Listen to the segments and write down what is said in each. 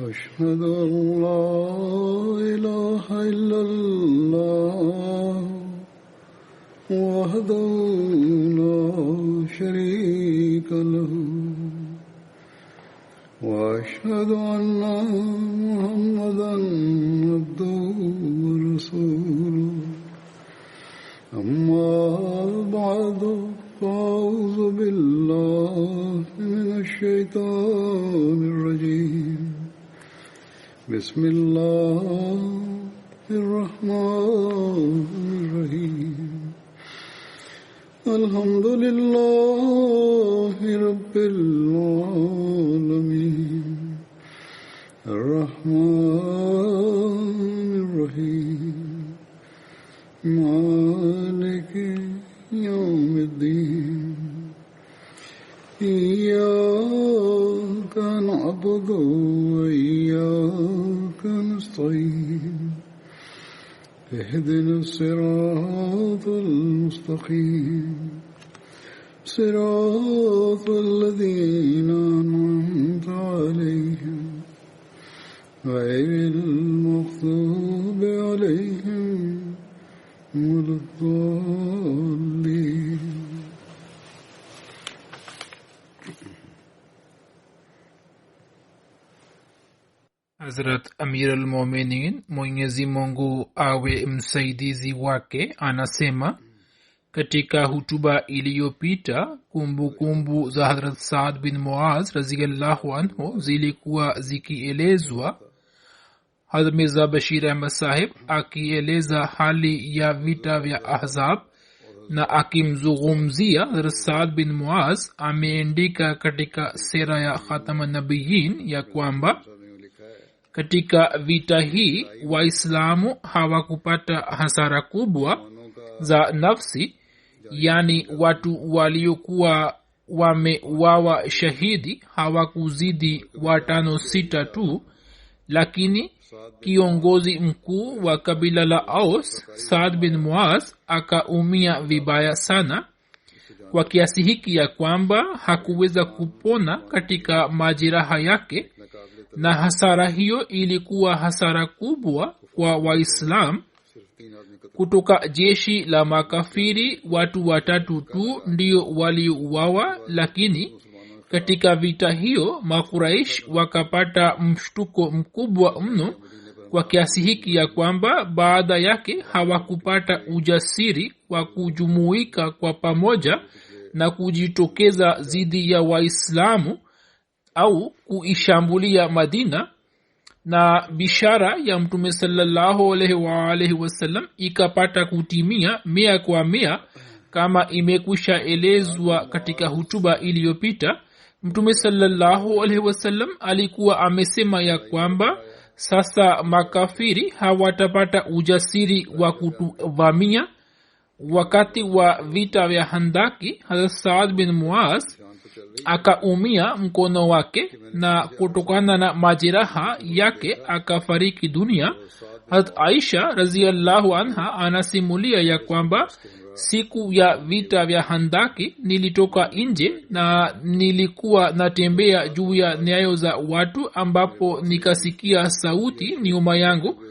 أشهد أن لا إله إلا الله وحده لا شريك له وأشهد أن محمدا عبده ورسوله أما بعد فأعوذ بالله من الشيطان الرجيم بسم الله الرحمن الرحيم الحمد لله رب العالمين الرحمن الرحيم مالك يوم الدين إياك نعبد وإياك نستعين اهدنا الصراط المستقيم صراط الذين أنعمت عليهم غير المغضوب عليهم ولا الضالين. Hazrat Amir al-Mu'minin Mwenyezi Mungu awe msaidizi wake anasema katika hutuba iliyopita kumbukumbu za Hazrat Saad bin Muaz radhiyallahu anhu zilikuwa zikielezwa. Hazrat Mirza Bashir Ahmad Sahib akieleza hali ya vita vya Ahzab na akimzungumzia Hazrat Saad bin Muaz ameandika katika sera ya Khatam an-Nabiyyin ya kwamba katika vita hii waislamu hawakupata hasara kubwa za nafsi, yani watu waliokuwa wamewawa shahidi hawakuzidi 5-6 tu, lakini kiongozi mkuu wa kabila la Aus Saad bin Muaz akaumia vibaya sana kwa kiasi hiki ya kwamba hakuweza kupona katika majeraha yake, na hasara hiyo ilikuwa hasara kubwa kwa Waislam. Kutoka jeshi la makafiri watu 3 tu ndio waliuawa, lakini katika vita hiyo Makuraish wakapata mshtuko mkubwa mno kwa kiasi hiki ya kwamba baada yake hawakupata ujasiri wa kujumuika kwa pamoja na kujitokeza dhidi ya Waislamu au kuishambulia Madina. Na bishara ya Mtume sallallahu alaihi wasallam ikapata kutimia 100% kama imekwisha elezwa katika hutuba iliyopita. Mtume sallallahu alaihi wasallam alikuwa amesema ya kwamba sasa makafiri hawatapata ujasiri wa kutuvamia. Wakati wa vita vya Handaki Hazrat Saad bin Muaz akaumia mkono wake, na kutokana na majeraha yake akafariki dunia. Hazrat Aisha radhiyallahu anha anasimulia ya kwamba siku ya vita vya Handaki nilitoka nje na nilikuwa natembea juu ya nyayo za watu, ambapo nikasikia sauti nyuma yangu.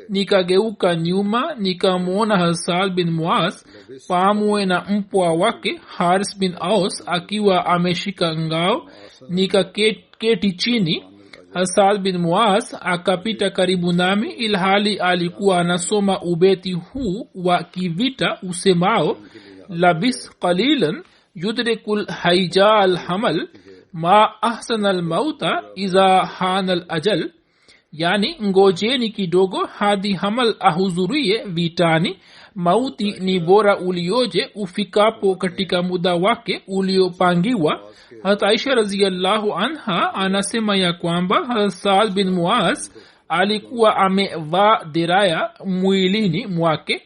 Nikageuka nyuma nikamwona Hassan bin Muaz pamoja na mpwa wake Haris bin Aus akiwa ameshika ngao. Nikaketi chini. Hassan bin Muaz akapita karibu nami ilhali alikuwa anasoma ubeti huu wa kivita usemao: labis qalilan yudrikul hayja al hamal ma ahsana al mauta iza hana al ajal, yani ngojeni kidogo hadi hamal ahuzurie vitani, mauti ni bora ulioje ufikapo katika muda wake uliopangiwa. Hazrat Aisha radhiyallahu anha anasema ya kwamba Hassan bin Muaz alikuwa amevaa diraya mwilini mwake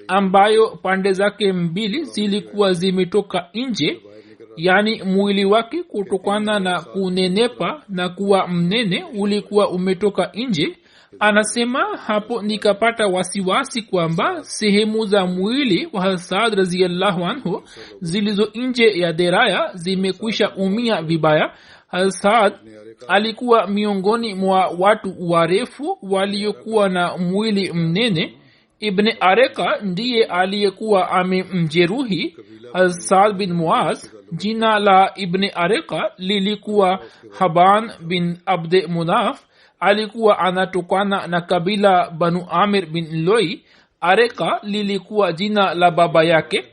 ambayo pande zake mbili zilikuwa zimetoka nje, yani mwili wake kutokana na kunenepa na kuwa mnene ulikuwa umetoka nje. Anasema hapo nikapata wasiwasi kwamba sehemu za mwili wa Hasad radhiyallahu anhu zilizo nje ya deraya zimekwisha umia vibaya. Saad alikuwa miongoni mwa watu warefu waliokuwa na mwili mnene. ibn areka ndiye aliyekuwa amemjeruhi Saad bin Muaz. jina la ibn areka lilikuwa Haban bin Abd Munaf. alikuwa anatokana na kabila Banu Amir bin Loi. Areka lilikuwa jina la baba yake.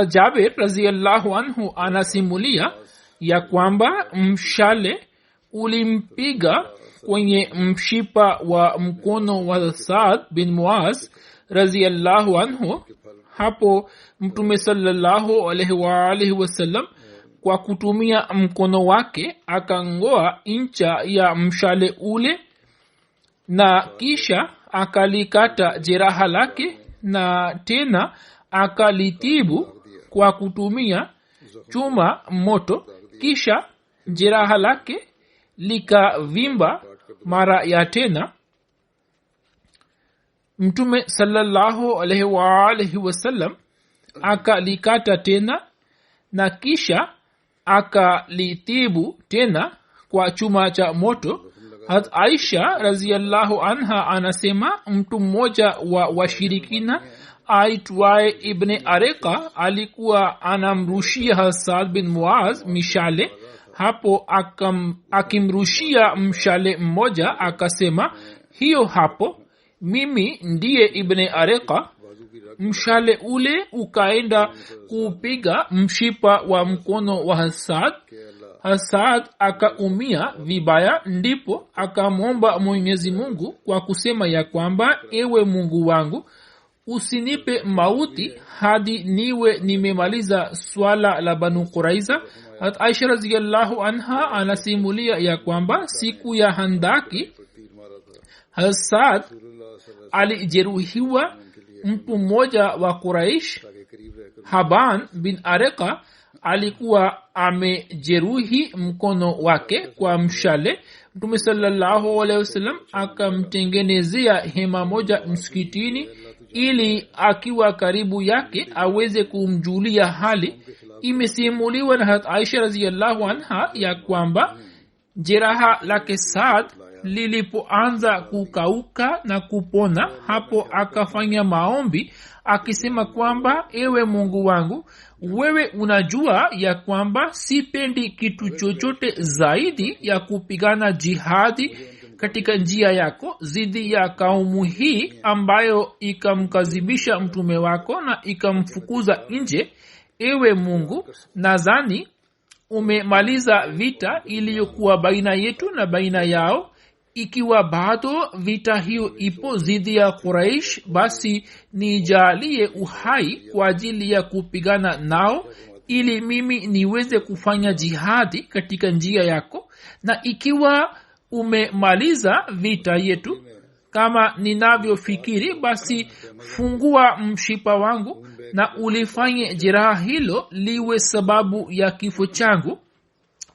Jabir radhiyallahu anhu anasimulia ya kwamba mshale ulimpiga kwenye mshipa wa mkono wa Saad bin Muaz radhiyallahu anhu. hapo mtume sallallahu alaihi wasallam kwa kutumia mkono wake akangoa incha ya mshale ule na kisha akalikata jeraha lake na tena akalitibu kwa kutumia chuma moto. kisha jeraha lake likavimba mara ya tena. mtume sallallahu alaihi wasallam akalikata tena na kisha akalitibu tena kwa chuma cha moto. Aisha radhiyallahu anha anasema mtu mmoja wa washirikina aitwaye ibn areka alikuwa anamrushia Saad bin Muaz mishale. hapo akimrushia mshale mmoja akasema, hiyo hapo mimi ndiye ibn areka. mshale ule ukaenda kupiga mshipa wa mkono wa Hasad. Hasad akaumia vibaya. ndipo akamwomba Mwenyezi Mungu kwa kusema ya kwamba, ewe Mungu wangu, usinipe mauti hadi niwe nimemaliza swala la Banu Quraiza. Aisha radhiyallahu anha anasimulia ya kwamba siku ya Handaki Hasad alijeruhiwa. mtu mmoja wa Quraish, Haban bin Areka, alikuwa amejeruhi mkono wake kwa mshale. Mtume sallallahu alaihi wasallam akamtengenezea hema moja msikitini ili akiwa karibu yake aweze kumjulia hali. imesimuliwa na Aisha radhiyallahu anha ya kwamba jeraha lake Saad lilipoanza kukauka na kupona, hapo akafanya maombi akisema kwamba, ewe Mungu wangu, wewe unajua ya kwamba sipendi kitu chochote zaidi ya kupigana jihadi katika njia yako zidi ya kaumu hii ambayo ikamkadhibisha mtume wako na ikamfukuza nje. Ewe Mungu, nadhani umemaliza vita iliyokuwa baina yetu na baina yao. ikiwa bado vita hiyo ipo zidi ya Quraish, basi nijalie uhai kwa ajili ya kupigana nao ili mimi niweze kufanya jihadi katika njia yako. na ikiwa umemaliza vita yetu kama ninavyofikiri, basi fungua mshipa wangu na ulifanye jeraha hilo liwe sababu ya kifo changu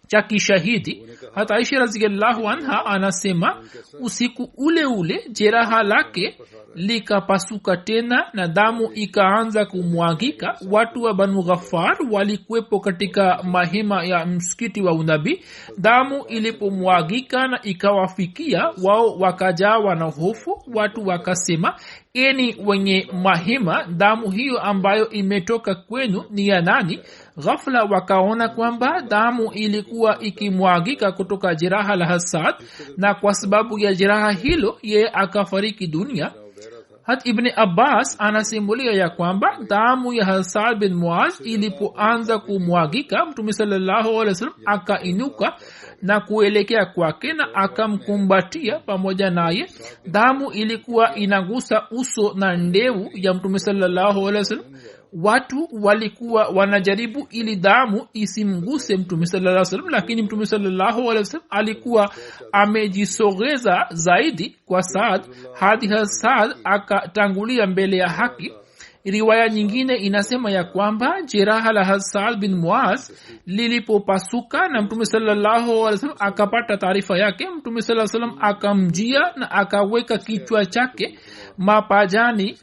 cha kishahidi. hata Aisha radhiyallahu anha anasema, usiku ule ule jeraha lake likapasuka tena na damu ikaanza kumwagika. watu wa Banu Ghaffar walikuwepo katika mahema ya msikiti wa unabii. damu ilipomwagika na ikawafikia wao, wakajawa na hofu. watu wakasema, eni wenye mahema, damu hiyo ambayo imetoka kwenu ni ya nani? Ghafla wakaona kwamba damu ilikuwa ikimwagika kutoka jeraha la Hasad, na kwa sababu ya jeraha hilo ye akafariki dunia. Hat Ibn Abbas anasimulia ya kwamba damu ya Hasad bin Muaz ilipoanza kumwagika, Mtume sallallahu alaihi wasallam akainuka na kuelekea kwake na akamkumbatia pamoja naye. damu ilikuwa inagusa uso na ndevu ya Mtume sallallahu alaihi wasallam. watu walikuwa wanajaribu ili damu isimguse Mtume sallallahu alaihi wasallam, lakini Mtume sallallahu alaihi wasallam alikuwa amejisogeza zaidi kwa Saad hadi Saad akatangulia mbele ya haki. riwaya nyingine inasema ya kwamba jeraha la Saad bin Muaz lilipopasuka na Mtume sallallahu alaihi wasallam akapata taarifa yake, Mtume sallallahu alaihi wasallam akamjia na akaweka kichwa chake mapajani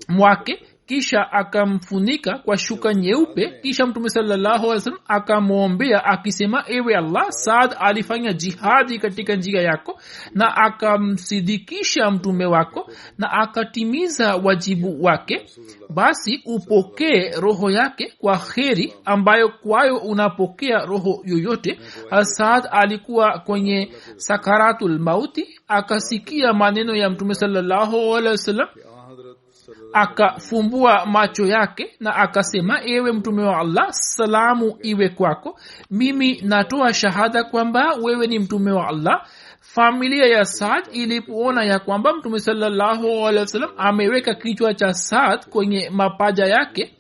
mwake, kisha akamfunika kwa shuka nyeupe. Kisha mtume sallallahu alaihi wasallam akamwombea akisema, ewe Allah, Saad alifanya jihadi katika njia yako na akamsidikisha mtume wako na akatimiza wajibu wake, basi upokee roho yake kwa kheri ambayo kwayo unapokea roho yoyote. Saad alikuwa kwenye sakaratul mauti, akasikia maneno ya mtume sallallahu alaihi wasallam, akafumbua macho yake na akasema, ewe mtume wa Allah, salamu iwe kwako, mimi natoa shahada kwamba wewe ni mtume wa Allah. Familia ya Saad ilipoona ya kwamba mtume sallallahu alaihi wasallam ameweka kichwa cha Saad kwenye mapaja yake,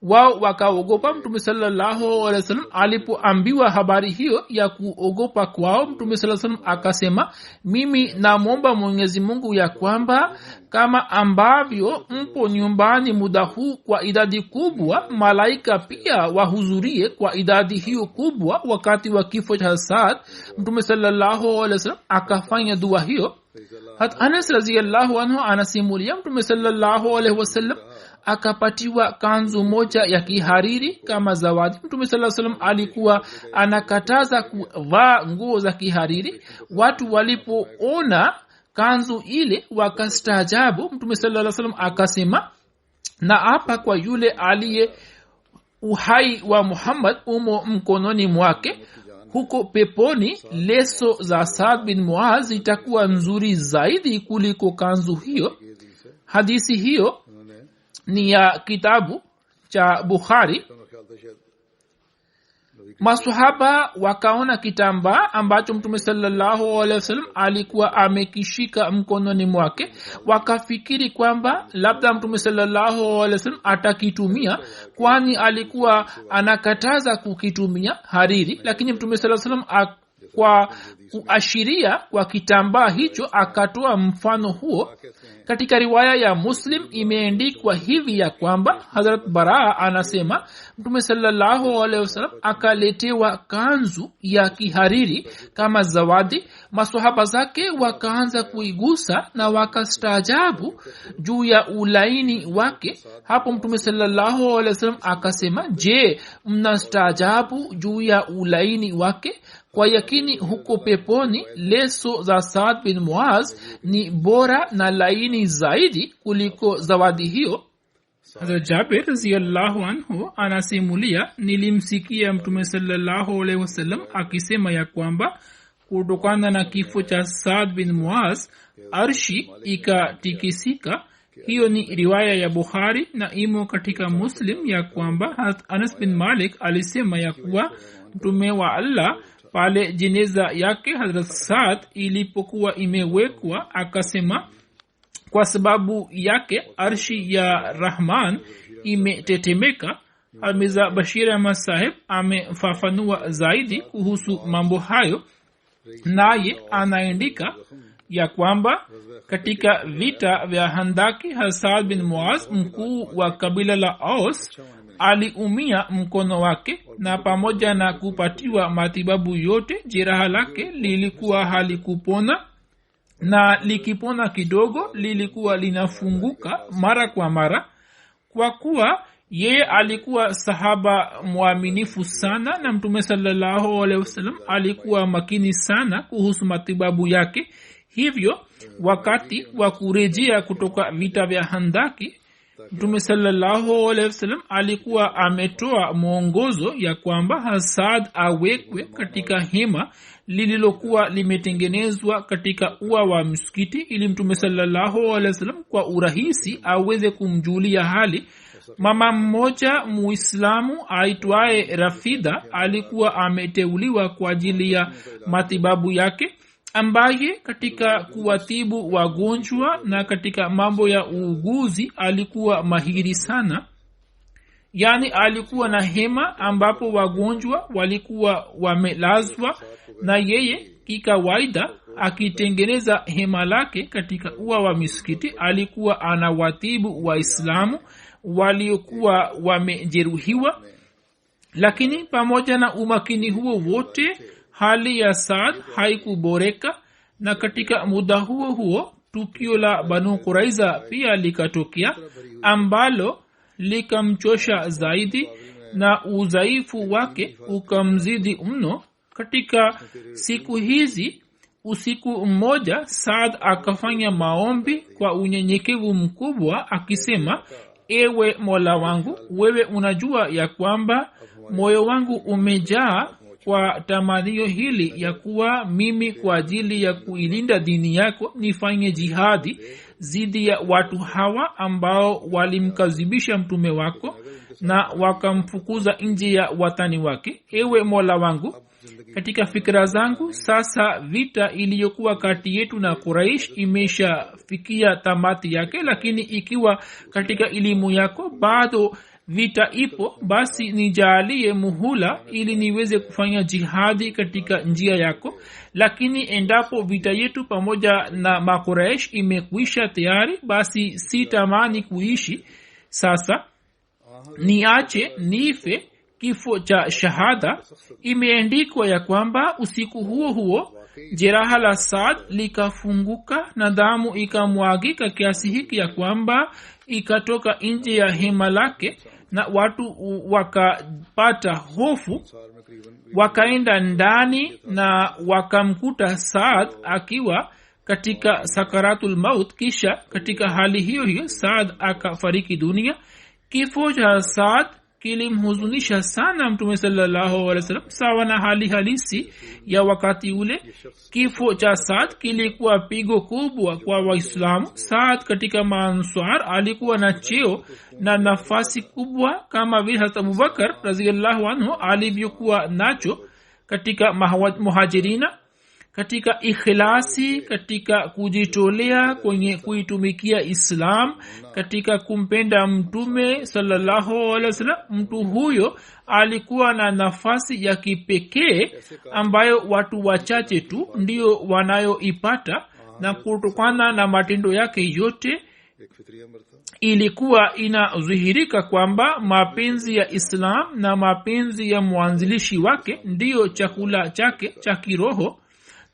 wao wakaogopa. Mtume sallallahu alaihi wasallam alipoambiwa habari hiyo ya kuogopa kwao, mtume sallallahu alaihi wasallam akasema, mimi namwomba Mwenyezi Mungu ya kwamba kama ambavyo mpo nyumbani muda huu kwa idadi kubwa, malaika pia wahudhurie kwa idadi hiyo kubwa wakati wa kifo cha Saad. Mtume sallallahu alaihi wasallam akafanya dua hiyo. Hat Anas radhiyallahu anhu anasimulia, mtume sallallahu alaihi wasallam akapatiwa kanzu moja ya kihariri kama zawadi. Mtume sallallahu alaihi wasallam alikuwa anakataza kuvaa nguo za kihariri. Watu walipoona kanzu ile wakastaajabu. Mtume sallallahu alaihi wasallam akasema, na hapa kwa yule aliye uhai wa Muhammad umo mkononi mwake, huko peponi leso za Saad bin Muaz zitakuwa nzuri zaidi kuliko kanzu hiyo. Hadithi hiyo ni ya kitabu cha Bukhari. Maswahaba wakaona kitambaa ambacho mtume sallallahu alaihi wasallam alikuwa amekishika mkononi mwake, wakafikiri kwamba labda mtume sallallahu alaihi wasallam atakitumia, kwani alikuwa anakataza kukitumia hariri. Lakini mtume sallallahu alaihi wasallam kwa kuashiria kwa kitambaa hicho akatoa mfano huo. Katika riwaya ya Muslim imeandikwa hivi ya kwamba Hazrat Baraa anasema, mtume sallallahu alaihi wasallam akaletewa kanzu ya kihariri kama zawadi. Maswahaba zake wakaanza kuigusa na wakastaajabu juu ya ulaini wake. Hapo mtume sallallahu alaihi wasallam akasema, je, mnastaajabu juu ya ulaini wake? Kwa yakini huko peponi leso za Saad bin Muaz ni bora na laini zaidi kuliko zawadi hiyo. Hazrat Jabir radhiyallahu anhu anasimulia, nilimsikia mtume sallallahu alaihi wasallam akisema ya kwamba kutokana na kifo cha Saad bin Muaz arshi ikatikisika. Hiyo ni riwaya ya Bukhari na imo katika Muslim ya kwamba Anas bin Malik alisema ya kuwa mtume wa Allah pale jeneza yake Hazrat Saad ilipokuwa imewekwa akasema, kwa sababu yake arshi ya Rahman imetetemeka. Mirza Bashir Ahmad Sahib amefafanua zaidi kuhusu mambo hayo, naye anaandika ya kwamba katika vita vya Handaki, Saad bin Muaz mkuu wa kabila la Aus aliumia mkono wake, na pamoja na kupatiwa matibabu yote jeraha lake lilikuwa halikupona, na likipona kidogo lilikuwa linafunguka mara kwa mara. Kwa kuwa yeye alikuwa sahaba mwaminifu sana na mtume sallallahu alaihi wasallam alikuwa makini sana kuhusu matibabu yake, hivyo wakati wa kurejea kutoka vita vya Handaki, mtume sallallahu alaihi wasallam alikuwa ametoa mwongozo ya kwamba Saad awekwe katika hema lililokuwa limetengenezwa katika ua wa msikiti, ili mtume sallallahu alaihi wasallam kwa urahisi aweze kumjulia hali. Mama mmoja Muislamu aitwaye Rafida alikuwa ameteuliwa kwa ajili ya matibabu yake, ambaye katika kuwatibu wagonjwa na katika mambo ya uuguzi alikuwa mahiri sana. Yani alikuwa na hema ambapo wagonjwa walikuwa wamelazwa, na yeye kikawaida akitengeneza hema lake katika ua wa misikiti alikuwa anawatibu Waislamu waliokuwa wamejeruhiwa. Lakini pamoja na umakini huo wote, hali ya Saad haikuboreka, na katika muda huo tukio la Banu Quraiza pia likatokea ambalo likamchosha zaidi na udhaifu wake ukamzidi mno. Katika siku hizi usiku mmoja Saad akafanya maombi kwa unyenyekevu mkubwa akisema, ewe Mola wangu, wewe unajua ya kwamba moyo wangu umejaa kwa tamanio hili ya kuwa mimi kwa ajili ya kuilinda dini yako nifanye jihadi zidi ya watu hawa ambao walimkadhibisha mtume wako na wakamfukuza nje ya watani wake. Ewe Mola wangu, katika fikra zangu sasa vita iliyokuwa kati yetu na Quraish imeshafikia tamati yake, lakini ikiwa katika elimu yako bado vita ipo, basi nijalie muhula ili niweze kufanya jihadi katika njia yako. Lakini endapo vita yetu pamoja na Makuraish imekwisha tayari, basi sitamani kuishi sasa, niache nife kifo cha shahada. Imeandikwa ya kwamba usiku huo huo jeraha la Saad likafunguka na damu ikamwagika kiasi hiki ya kwamba ikatoka nje ya hema lake, na watu wakapata hofu, wakaenda ndani na wakamkuta Saad akiwa katika sakaratul maut. Kisha katika hali hiyo hiyo Saad akafariki dunia. Kifo cha Saad kilimhuzunisha sana Mtume sallallahu alaihi wasallam, sawa na hali halisi ya wakati ule. Kifo cha Saad kilikuwa pigo kubwa kwa Waislamu. Saad katika Maanswar alikuwa na cheo na nafasi kubwa kama vile Hazrat Abubakar radhiyallahu anhu alivyokuwa nacho katika Muhajirina, katika ikhlasi, katika kujitolea kwenye kuitumikia Islam, katika kumpenda Mtume sallallahu alaihi wasallam. Mtu huyo alikuwa na nafasi ya kipekee ambayo watu wachache tu ndio wanayoipata, na kutokana na matendo yake yote ilikuwa inadhihirika kwamba mapenzi ya Islam na mapenzi ya mwanzilishi wake ndiyo chakula chake cha kiroho.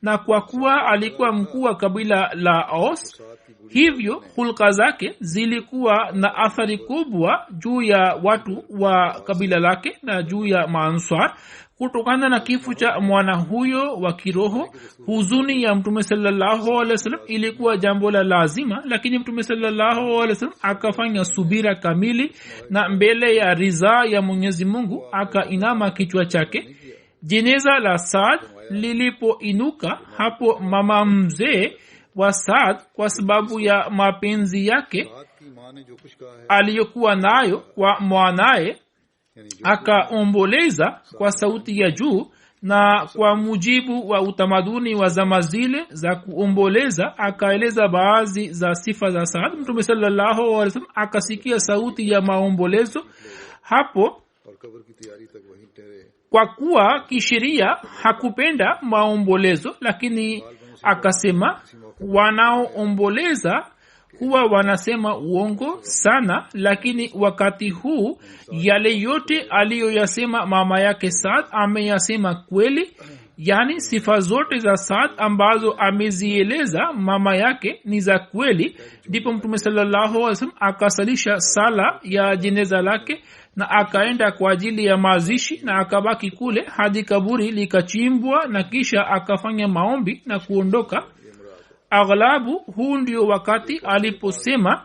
Na kwa kuwa alikuwa mkuu wa kabila la Aus, hivyo hulka zake zilikuwa na athari kubwa juu ya watu wa kabila lake na juu ya Maanswar. Kutokana na kifo cha mwana huyo wa kiroho, huzuni ya Mtume sallallahu alaihi wasallam ilikuwa jambo la lazima, lakini Mtume sallallahu alaihi wasallam akafanya subira kamili, na mbele ya ridhaa ya Mwenyezi Mungu akainama kichwa chake. Jeneza la Saad lilipoinuka, hapo mama mzee wa Saad kwa sababu ya mapenzi yake aliyokuwa nayo kwa mwanaye akaomboleza kwa sauti ya juu, na kwa mujibu wa utamaduni wa zama zile za kuomboleza akaeleza baadhi za sifa za Saad. Mtume sallallahu alaihi wasallam akasikia sauti ya maombolezo hapo. Kwa kuwa kisheria hakupenda maombolezo, lakini akasema wanaoomboleza huwa wanasema uongo sana, lakini wakati huu yale yote aliyoyasema mama yake Saad ameyasema kweli, yani sifa zote za Saad ambazo amezieleza mama yake ni za kweli. Ndipo Mtume sallallahu alaihi wasallam akasalisha sala ya jeneza lake na akaenda kwa ajili ya mazishi, na akabaki kule hadi kaburi likachimbwa, na kisha akafanya maombi na kuondoka. Aghlabu huu ndio wakati aliposema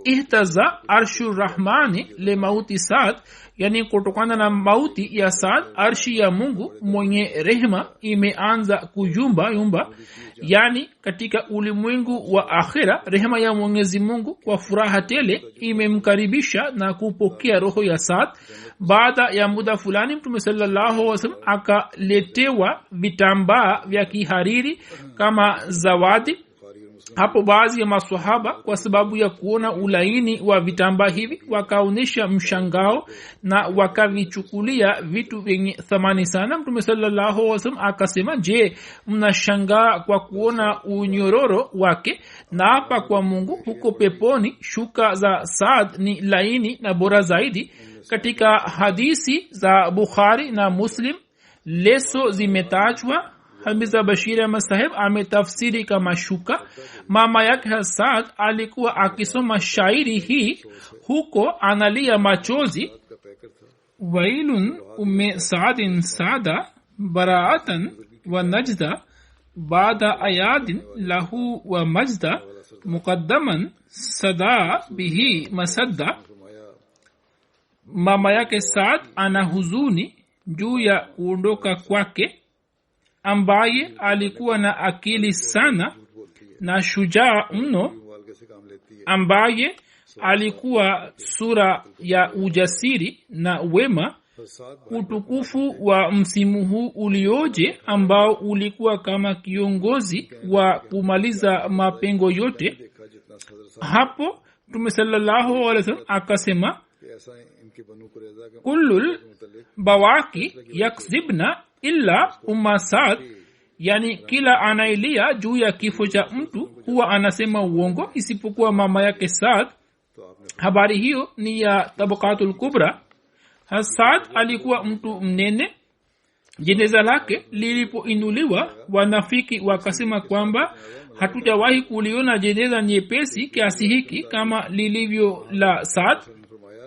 ihtaza arshur rahmani le mauti Saad, yani kutokana na mauti ya Saad arshi ya Mungu mwenye rehema imeanza kuyumba yumba. Yani katika ulimwengu wa akhira rehema ya Mwenyezi Mungu kwa furaha tele imemkaribisha na kupokea roho ya Saad. Baada ya muda fulani Mtume sallallahu alaihi wasallam akaletewa vitambaa vya kihariri kama zawadi. Hapo baadhi ya maswahaba kwa sababu ya kuona ulaini wa vitambaa hivi wakaonesha mshangao na wakavichukulia vitu vyenye thamani sana. Mtume sallallahu alaihi wasallam akasema, je, mnashangaa kwa kuona unyororo wake? Na hapa kwa Mungu huko peponi shuka za Saad ni laini na bora zaidi. Katika hadisi za Bukhari na Muslim leso zimetajwa Hamiza Bashir Ahmad Saheb ametafsiri kama shuka. Mama yake Saad alikuwa akisoma shairi hii huko analia machozi. Wailun umme saadin saada baraatan wa najda baada ayadin lahu wa majda muqaddaman sada bihi masadda. Mama yake Saad ana huzuni juu ya kuondoka kwake, ambaye alikuwa na akili sana na shujaa mno, ambaye alikuwa sura ya ujasiri na wema. Utukufu wa msimu huu ulioje, ambao ulikuwa kama kiongozi wa kumaliza mapengo yote. Hapo Mtume sallallahu alaihi wasallam akasema, kullul bawaki yakzibna illa umma Saad, yani kila anailia juu ya kifo cha mtu huwa anasema uongo isipokuwa mama yake Saad. Habari hiyo ni ya Tabaqatul Kubra. Saad alikuwa mtu mnene. Jeneza lake lilipoinuliwa, wanafiki wakasema kwamba hatujawahi kuliona jeneza nyepesi kiasi hiki kama lilivyo la Saad,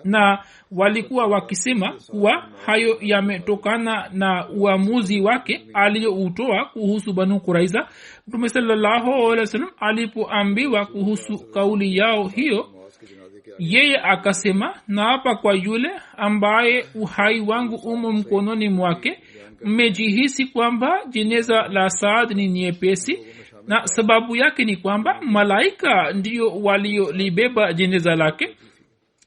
na walikuwa wakisema kuwa hayo yametokana na uamuzi wake aliyoutoa kuhusu Banu Quraiza. Mtume sallallahu alaihi wasallam alipoambiwa kuhusu kauli yao hiyo, yeye akasema, naapa kwa yule ambaye uhai wangu umo mkononi mwake, mmejihisi kwamba jeneza la Saad ni nyepesi, na sababu yake ni kwamba malaika ndio waliolibeba jeneza lake.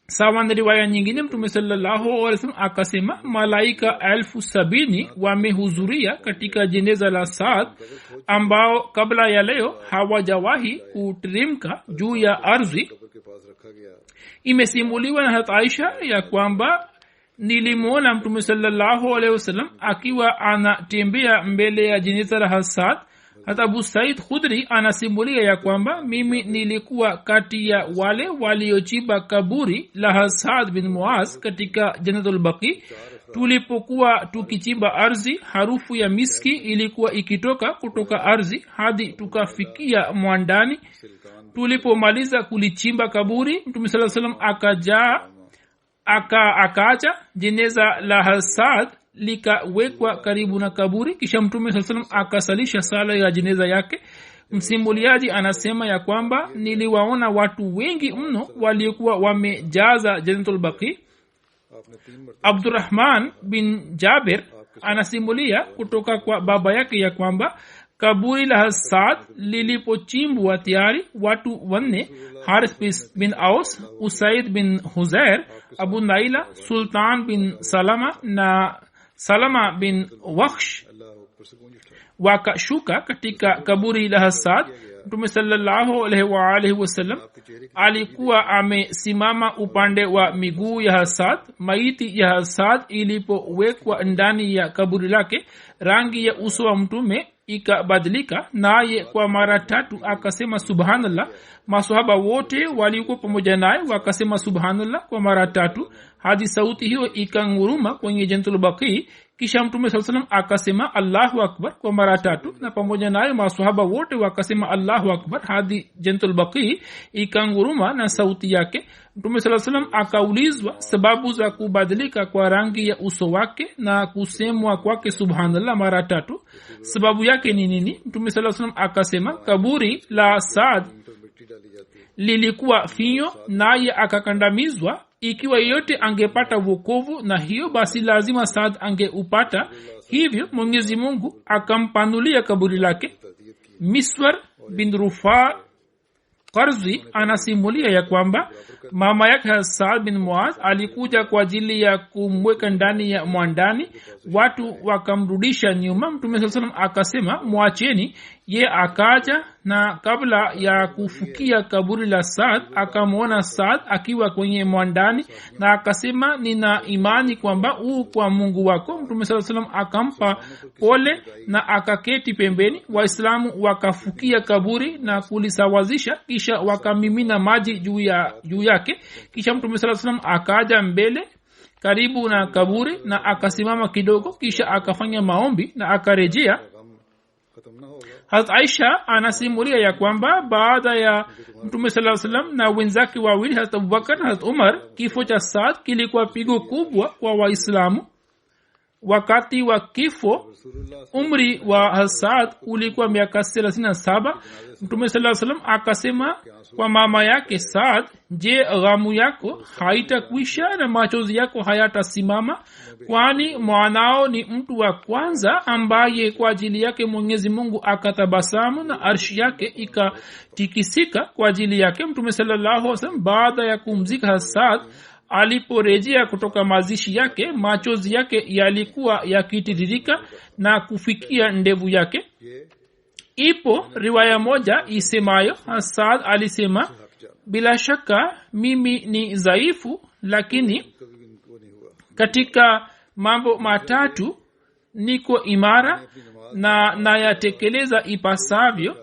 Sawa na riwaya nyingine, Mtume sallallahu alaihi wasallam akasema, malaika 70,000 wamehudhuria katika jeneza la Saad, ambao kabla ya leo hawajawahi kuteremka juu ya ardhi. Imesimuliwa na Hazrat Aisha ya kwamba nilimwona Mtume sallallahu alaihi wasallam akiwa anatembea mbele ya jeneza la Saad. Hata Abu Said Khudri anasimulia ya kwamba mimi nilikuwa kati ya wale waliochimba kaburi la Saad bin Muaz katika Jannatul Baqi. Tulipokuwa tukichimba ardhi, harufu ya miski ilikuwa ikitoka kutoka ardhi hadi tukafikia mwandani. Tulipomaliza kulichimba kaburi, Mtume sallallahu alaihi wasallam akaacha jeneza la Saad likawekwa karibu na kaburi, kisha Mtume sallallahu alaihi wasallam akasalisha sala ya jeneza yake. Msimuliaji anasema ya kwamba niliwaona watu wengi mno waliokuwa wamejaza Jannatul Baqi. Abdurrahman bin Jabir anasimulia kutoka kwa baba yake ya kwamba kaburi la Saad lilipochimbwa tayari, watu 4, Harith bin Aus, Usaid bin Huzair, Abu Naila, Sultan bin Salama na Salama bin Wakhsh wakashuka katika kaburi la Saad. Mtume sallallahu alaihi wasallam alikuwa amesimama upande wa miguu ya Saad. Maiti ya Saad ilipowekwa ndani ya kaburi lake, rangi ya uso wa mtume ikabadilika, naye kwa mara 3 akasema subhanallah. Maswahaba wote walikuwa pamoja naye wakasema subhanallah kwa mara 3 hadi sauti hiyo ikanguruma kwenye Jannatul Baqi. Kisha Mtume sallallahu alaihi wasallam akasema Allahu akbar kwa mara 3, na pamoja naye maswahaba wote wakasema Allahu akbar hadi Jannatul Baqi ikanguruma na sauti yake. Mtume sallallahu alaihi wasallam akaulizwa sababu za kubadilika kwa rangi ya uso wake na kusemwa kwake subhanallah mara 3, sababu yake ni nini? Mtume sallallahu alaihi wasallam akasema kaburi la Saad lilikuwa finyo, naye akakandamizwa. Ikiwa yote angepata wokovu na hiyo, basi lazima Saad angeupata. Hivyo Mwenyezi Mungu akampanulia kaburi lake. Miswar bin Rufa Qarzi anasimulia ya kwamba mama yake Saad bin Muaz alikuja kwa ajili ya kumweka ndani ya mwandani. Watu wakamrudisha nyuma. Mtume sallallahu alaihi wasallam akasema mwacheni. Ye akaja, na kabla ya kufukia kaburi la Saad akamwona Saad akiwa kwenye mwandani, na akasema nina imani kwamba kwa Mungu wako. Mtume sallallahu alaihi wasallam akampa pole na akaketi pembeni. Waislamu wakafukia kaburi na kulisawazisha, kisha wakamimina maji juu yake. Kisha Mtume sallallahu alaihi wasallam akaja mbele karibu na kaburi na akasimama kidogo, kisha akafanya maombi na akarejea. Hazrat Aisha anasimulia ya kwamba baada ya Mtume sallallahu alaihi wasallam na wenzake wawili Hazrat Abubakar na Hazrat Umar, kifo cha Saad kilikuwa pigo kubwa kwa Waislamu. Wakati wa kifo umri wa Saad ulikuwa miaka 37. Mtume sallallahu alaihi wasallam akasema kwa mama yake Saad, je, ghamu yako haitakwisha na machozi yako hayatasimama? Kwani mwanao ni mtu wa kwanza ambaye kwa ajili yake Mwenyezi Mungu akatabasamu na arshi yake ikatikisika kwa ajili yake. Mtume sallallahu alaihi wasallam baada ya kumzika Saad aliporejea kutoka mazishi yake, machozi yake yalikuwa yakitiririka na kufikia ndevu yake. Ipo riwaya moja isemayo Saad alisema, bila shaka mimi ni dhaifu, lakini katika mambo matatu niko imara na nayatekeleza ipasavyo.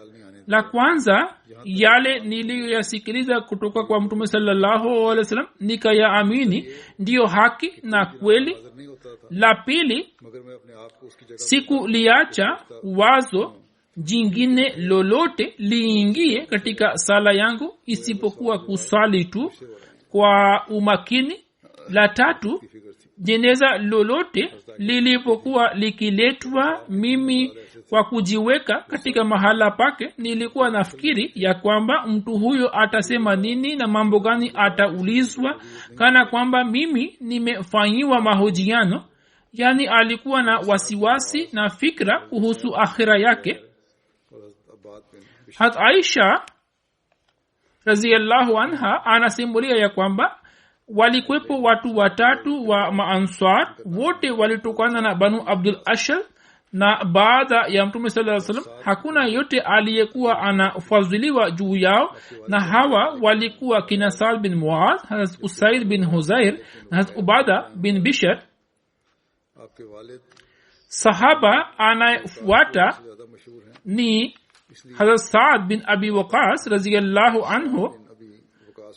La kwanza, yale niliyoyasikiliza kutoka kwa Mtume sallallahu alaihi wasallam nikayaamini ndiyo haki na kweli. La pili, sikuliacha wazo jingine lolote liingie katika sala yangu isipokuwa kusali tu kwa umakini. La tatu, jeneza lolote lilipokuwa likiletwa, mimi kwa kujiweka katika mahala pake nilikuwa nafikiri ya kwamba mtu huyo atasema nini na mambo gani ataulizwa, kana kwamba mimi nimefanyiwa mahojiano. Yani alikuwa na wasiwasi na fikra kuhusu akhira yake. Hat Aisha radhiyallahu anha anasimulia ya kwamba walikwepo watu watatu wa maanswar, wote walitokana na Banu Abdul Ashal, na baada ya Mtume sallallahu alaihi wasallam hakuna yote aliyekuwa anafadhiliwa juu yao, na hawa walikuwa kina Sa'd bin Mu'adh, Hazrat Usaid bin Huzair na Hazrat Ubada bin Bishr. Sahaba anayefuata ni Hazrat Sa'd bin Abi Waqas radhiyallahu anhu.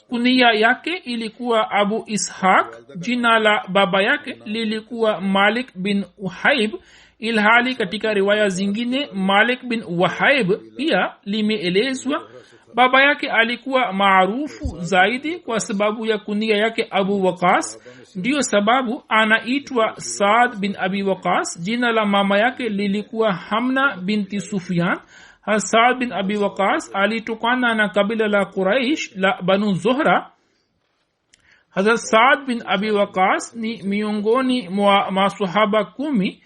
Kunia yake ilikuwa Abu Ishaq, jina la baba yake lilikuwa Malik bin Uhaib, ilhali katika riwaya zingine Malik bin Wahaib pia limeelezwa. Baba yake alikuwa maarufu zaidi kwa sababu ya kunia yake Abu Waqas, ndiyo sababu anaitwa Saad bin Abi Waqas. Jina la mama yake lilikuwa Hamna binti Sufyan. Saad bin Abi Waqas alitokana na kabila la Quraish la Banu Zuhra. Hazrat Saad bin Abi Waqas ni miongoni mwa masahaba 10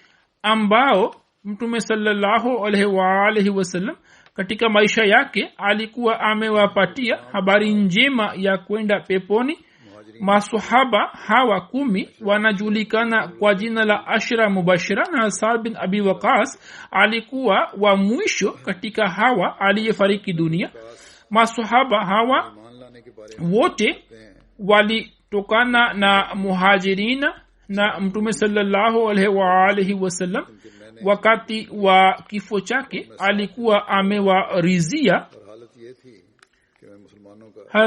ambao Mtume sallallahu alaihi wasallam katika maisha yake alikuwa amewapatia habari njema ya kwenda peponi. Masahaba hawa 10 wanajulikana kwa jina la Ashra Mubashira, na Saad bin Abi Waqas alikuwa wa mwisho katika hawa aliyefariki dunia. Masahaba hawa wote walitokana na muhajirina, na Mtume sallallahu alaihi wasallam wakati wa kifo chake alikuwa amewarizia.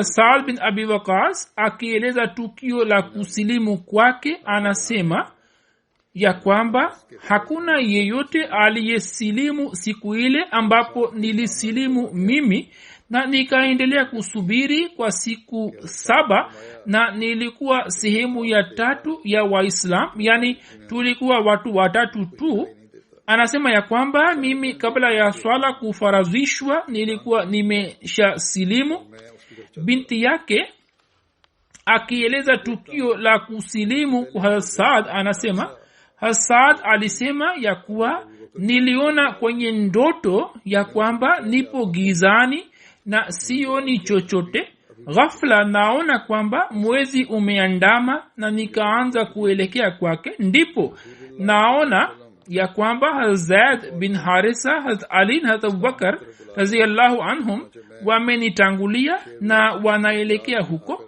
Saad bin Abi Waqas akieleza tukio la kusilimu kwake anasema ya kwamba hakuna yeyote aliyesilimu siku ile ambapo nilisilimu mimi, na nikaendelea kusubiri kwa siku 7, na nilikuwa sehemu ya 3 ya Waislam, yani tulikuwa watu watatu tu. Anasema ya kwamba mimi kabla ya swala kufaradhishwa nilikuwa nimesha silimu. Binti yake akieleza tukio la kusilimu kwa Hasad anasema Hasad alisema ya kuwa niliona kwenye ndoto ya kwamba nipo gizani na sioni chochote. Ghafla naona kwamba mwezi umeandama na nikaanza kuelekea kwake. Ndipo naona ya kwamba Zaid bin Harisa, Hazrat Ali na Hazrat Abubakar radhiyallahu anhum wamenitangulia na wanaelekea huko.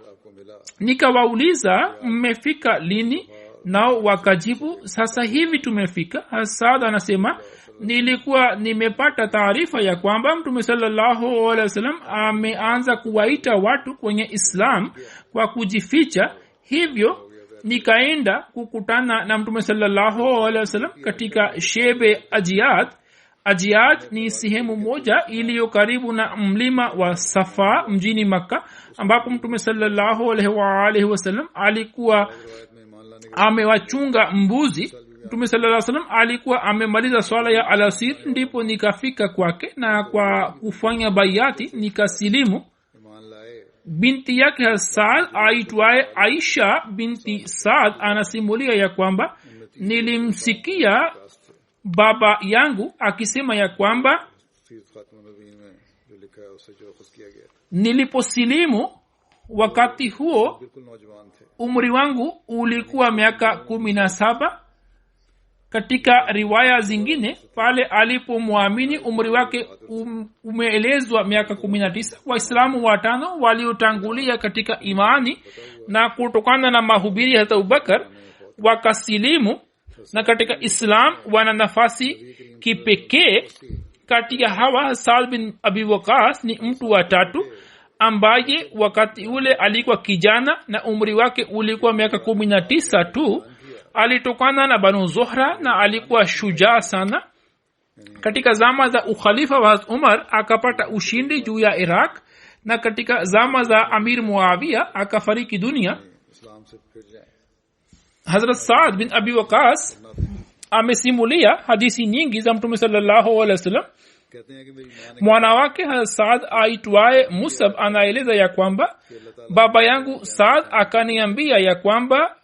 Nikawauliza, mmefika lini? Nao wakajibu, sasa hivi tumefika. Hasad anasema nilikuwa nimepata taarifa ya kwamba Mtume sallallahu alaihi wasallam ameanza kuwaita watu kwenye Islam kwa kujificha, hivyo nikaenda kukutana na Mtume sallallahu alaihi wasallam katika Shebe Ajiyat. Ajiyad ni sehemu moja iliyo karibu na mlima wa Safa mjini Makka, ambapo Mtume sallallahu alaihi wa alihi wasallam alikuwa amewachunga mbuzi. Mtume sallallahu alaihi wasallam alikuwa amemaliza swala ya alasir, ndipo nikafika kwake, na kwa kufanya bayati nikasilimu. Binti yake Saad aitwaye Aisha binti Saad anasimulia ya kwamba nilimsikia baba yangu akisema ya kwamba niliposilimu wakati huo umri wangu ulikuwa miaka 17. Katika riwaya zingine pale alipomwamini umri wake umeelezwa miaka 19. Waislamu watano waliotangulia katika imani na kutokana na mahubiri ya Abubakar wakasilimu, na katika Islam wana nafasi kipekee. Kati ya hawa Saad bin Abi Waqas ni mtu wa tatu ambaye wakati ule alikuwa kijana na umri wake ulikuwa miaka 19 tu. Alitokana na Banu Zuhra na alikuwa shujaa sana. Katika zama za ukhalifa wa Umar akapata ushindi juu ya Iraq, na katika zama za Amir Muawiya akafariki dunia. Hazrat Saad bin Abi Waqas amesimulia hadithi nyingi za Mtume sallallahu alaihi wasallam. Mwana wake Saad aitwaye Musab anaeleza ya kwamba baba yangu Saad akaniambia ya kwamba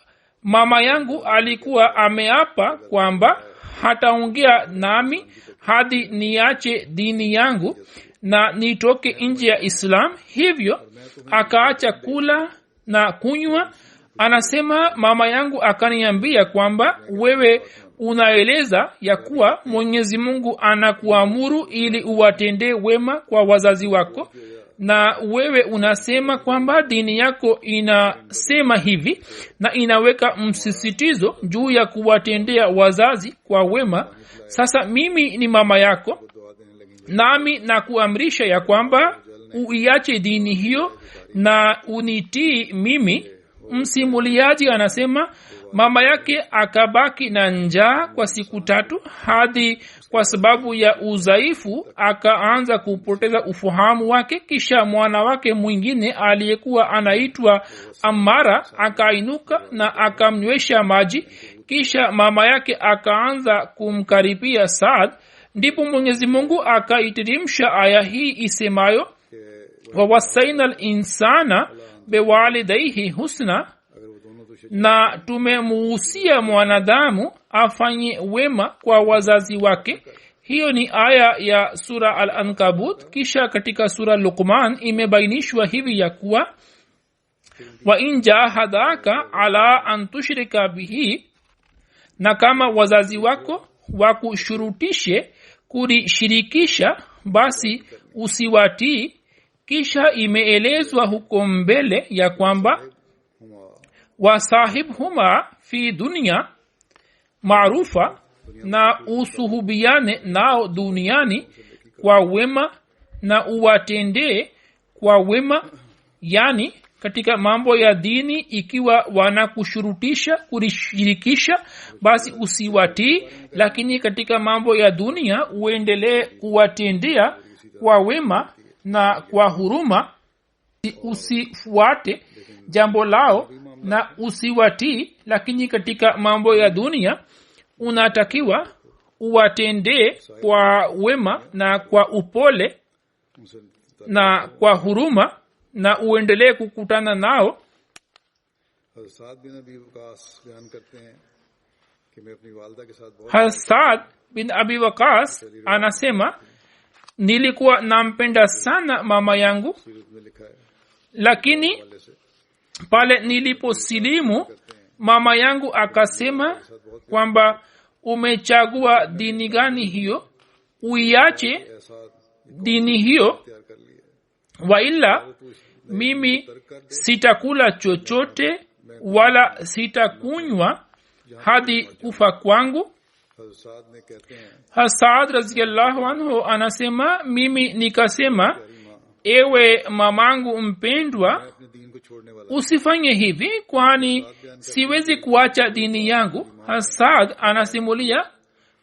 mama yangu alikuwa ameapa kwamba hataongea nami hadi niache dini yangu na nitoke nje ya Islam. Hivyo akaacha kula na kunywa. Anasema mama yangu akaniambia kwamba wewe unaeleza ya kuwa Mwenyezi Mungu anakuamuru ili uwatendee wema kwa wazazi wako, na wewe unasema kwamba dini yako inasema hivi na inaweka msisitizo juu ya kuwatendea wazazi kwa wema. Sasa mimi ni mama yako, nami nakuamrisha ya kwamba uiache dini hiyo na unitii mimi. Msimuliaji anasema mama yake akabaki na njaa kwa siku 3 hadi kwa sababu ya udhaifu akaanza kupoteza ufahamu wake. Kisha mwana wake mwingine aliyekuwa anaitwa Amara akainuka na akamnywesha maji. Kisha mama yake akaanza kumkaribia Saad. Ndipo Mwenyezi Mungu akaiteremsha aya hii isemayo, wa wasainal insana biwalidayhi husna, na tumemuhusia mwanadamu afanye wema kwa wazazi wake. Hiyo ni aya ya sura Al-Ankabut. Kisha katika sura Luqman imebainishwa hivi ya kuwa wa in jahadaka ala an tushrika bihi, na kama wazazi wako wakushurutishe kurishirikisha basi usiwatii. Kisha imeelezwa huko mbele ya kwamba wasahibhuma fi dunya maarufa, na usuhubiane nao duniani kwa wema na uwatendee kwa wema. Yani katika mambo ya dini ikiwa wanakushurutisha kurishirikisha basi usiwatii, lakini katika mambo ya dunia uendelee kuwatendea kwa wema na kwa huruma. Usifuate jambo lao na usiwatii, lakini katika mambo ya dunia unatakiwa uwatendee kwa wema na kwa upole na kwa huruma, na uendelee kukutana nao. Saad bin Abi Waqas anasema nilikuwa nampenda sana mama yangu, lakini pale niliposilimu mama yangu akasema kwamba umechagua dini gani hiyo, uiache dini hiyo, waila mimi sitakula chochote wala sitakunywa hadi kufa kwangu. Saad radhiyallahu anhu anasema mimi nikasema, ewe mamangu mpendwa, usifanye hivi, kwani siwezi kuacha dini yangu. Saad anasimulia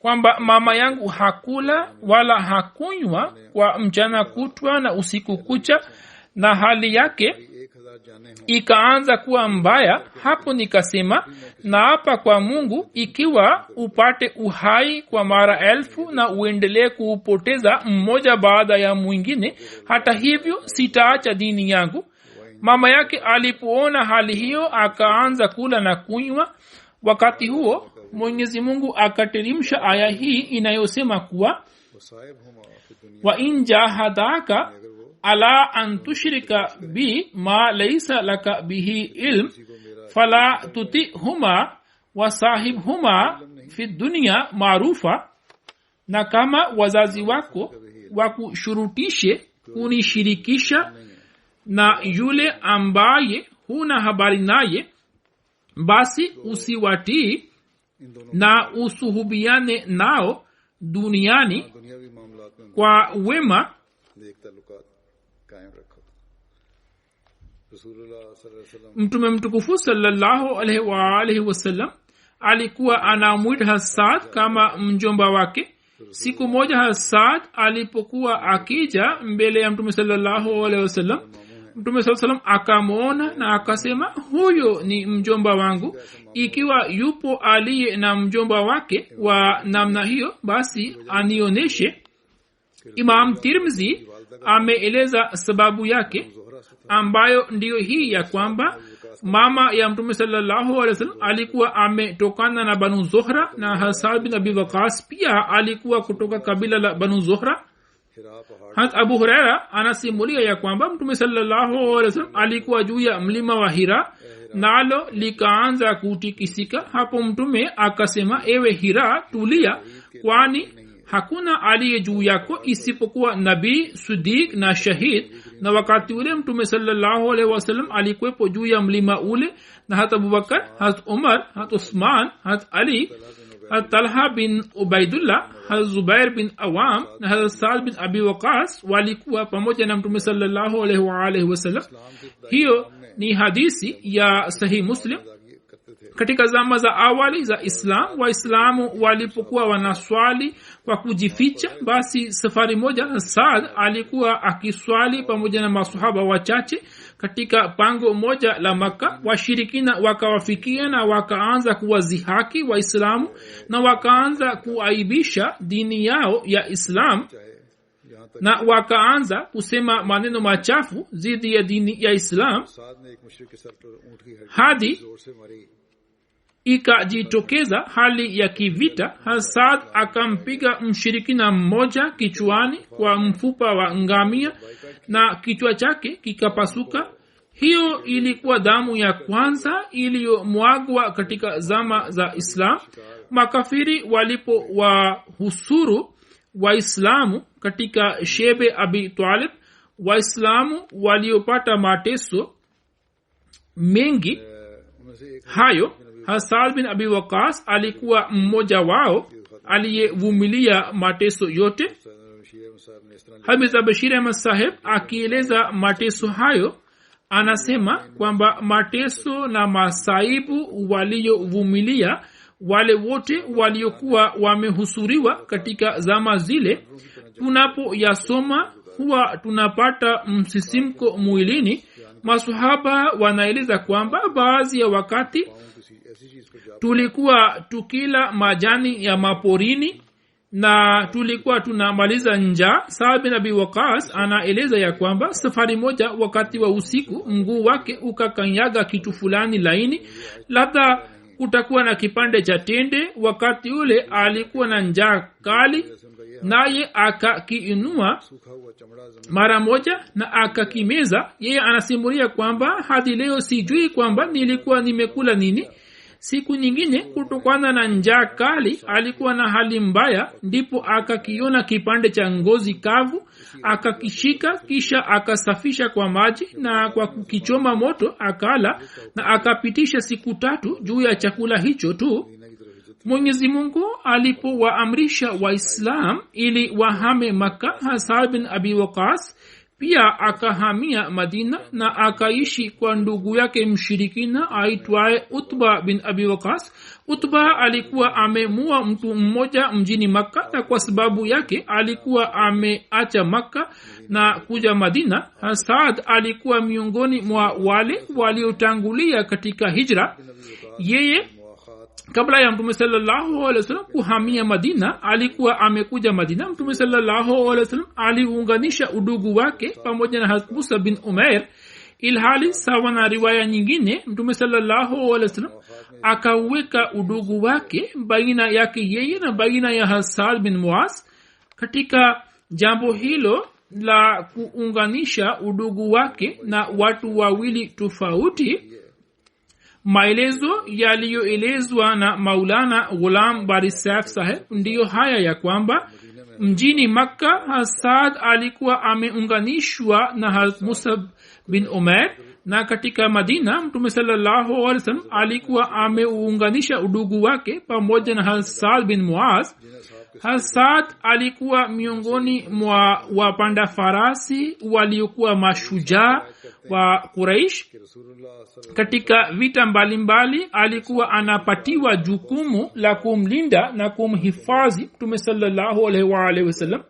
kwamba mama yangu hakula wala hakunywa kwa mchana kutwa na usiku kucha na hali yake ikaanza kuwa mbaya. Hapo nikasema, naapa kwa Mungu, ikiwa upate uhai kwa mara 1000 na uendelee kuupoteza mmoja baada ya mwingine, hata hivyo sitaacha dini yangu. Mama yake alipoona hali hiyo akaanza kula na kunywa. Wakati huo Mwenyezi Mungu akateremsha aya hii inayosema kuwa wa in jahadaka ala an tushrika bi ma laysa laka bihi ilm fala tutihuma wa sahibhuma fi dunya maarufa, na kama wazazi wako wakushurutishe kunishirikisha na yule ambaye huna habari naye, basi usiwatii na usuhubiane nao duniani kwa wema. Mtume mtukufu sallallahu alaihi wa alihi wasallam alikuwa anamwita Hasad kama mjomba wake. Siku moja Hasad alipokuwa akija mbele ya Mtume sallallahu alaihi wasallam, Mtume sallallahu alaihi wasallam akamwona na akasema, huyo ni mjomba wangu. Ikiwa yupo aliye na mjomba wake wa namna hiyo, basi anioneshe. Imam Tirmidhi ameeleza sababu yake, ambayo ndiyo hii ya kwamba mama ya Mtume sallallahu alaihi wasallam alikuwa ametokana na Banu Zuhra, na Hasad bin Abi Waqas pia alikuwa kutoka kabila la Banu Zuhra. Hat Abu Huraira anasimulia ya kwamba Mtume sallallahu alaihi wasallam alikuwa juu ya mlima wa Hira, nalo likaanza kutikisika. Hapo Mtume akasema, ewe Hira, tulia, kwani hakuna aliye juu yako isipokuwa nabii, siddiq na shahid. Na wakati ule Mtume sallallahu alaihi wasallam alikuwepo juu ya mlima ule, na hata Abubakar, hata Umar, hata Uthman, hata Ali, hata Talha bin Ubaidullah, hata Zubair bin Awam na hata Saad bin Abi Waqas walikuwa pamoja na Mtume sallallahu alaihi wa alihi wasallam. Hiyo ni hadithi ya Sahih Muslim. Katika zama za awali za Islam, Waislamu walipokuwa wanaswali kwa kujificha, basi safari moja Saad alikuwa akiswali pamoja na masahaba wachache katika pango moja la Makka. Washirikina wakawafikia na wakaanza kuwazihaki Waislamu na wakaanza kuaibisha dini yao ya Islam, na wakaanza kusema maneno machafu dhidi ya dini ya Islam, hadi ikajitokeza hali ya kivita. Hasad akampiga mshirikina mmoja kichwani kwa mfupa wa ngamia na kichwa chake kikapasuka. Hiyo ilikuwa damu ya kwanza iliyomwagwa katika zama za Islam. Makafiri walipo wahusuru Waislamu katika Shebe Abi Talib, Waislamu waliopata mateso mengi hayo, Hasad bin Abi Waqas alikuwa mmoja wao aliyevumilia mateso yote. Hamza Bashir Ahmad Saheb akieleza mateso hayo anasema kwamba mateso na masaibu waliovumilia wale wote waliokuwa wamehusuriwa katika zama zile, tunapoyasoma huwa tunapata msisimko mwilini. Masahaba wanaeleza kwamba baadhi ya wakati tulikuwa tukila majani ya maporini na tulikuwa tunamaliza njaa. Saad bin Abi Waqas anaeleza ya kwamba safari moja wakati wa usiku mguu wake ukakanyaga kitu fulani laini, labda kutakuwa na kipande cha tende. Wakati ule alikuwa na njaa kali, naye akakiinua mara moja na akakimeza. Yeye anasimulia kwamba hadi leo sijui kwamba nilikuwa nimekula nini. Siku nyingine kutokana na njaa kali alikuwa na hali mbaya, ndipo akakiona kipande cha ngozi kavu, akakishika, kisha akasafisha kwa maji na kwa kukichoma moto akala, na akapitisha siku 3 juu ya chakula hicho tu. Mwenyezi Mungu alipowaamrisha Waislam ili wahame Makka, Hasad bin Abi Waqas pia akahamia madina na akaishi kwa ndugu yake mshirikina aitwaye utba bin abi waqas. Utba alikuwa amemua mtu mmoja mjini Makka na kwa sababu yake alikuwa ameacha Makka na kuja Madina. Saad alikuwa miongoni mwa wale waliotangulia katika hijra. Yeye kabla ya Mtume sallallahu alaihi wasallam kuhamia Madina alikuwa amekuja Madina. Mtume sallallahu alaihi wasallam aliunganisha udugu wake pamoja na Hazrat Musa bin Umair, ilhali sawa na riwaya nyingine Mtume sallallahu alaihi wasallam akaweka udugu wake baina yake yeye na baina ya Hassan bin Muaz. Katika jambo hilo la kuunganisha udugu wake na watu wawili tofauti, maelezo yaliyoelezwa na Maulana Ghulam Barisaf Saheb ndiyo haya ya kwamba mjini Makka Hasad alikuwa ameunganishwa na Hazrat Musab bin Umair, na katika Madina Mtume sallallahu alaihi wasallam alikuwa ameunganisha udugu wake pamoja na Hassan bin Muaz. Hasad alikuwa miongoni mwa wapanda farasi waliokuwa mashujaa wa Quraish. Katika vita mbalimbali alikuwa anapatiwa jukumu la kumlinda na kumhifadhi Mtume sallallahu alaihi wasallam.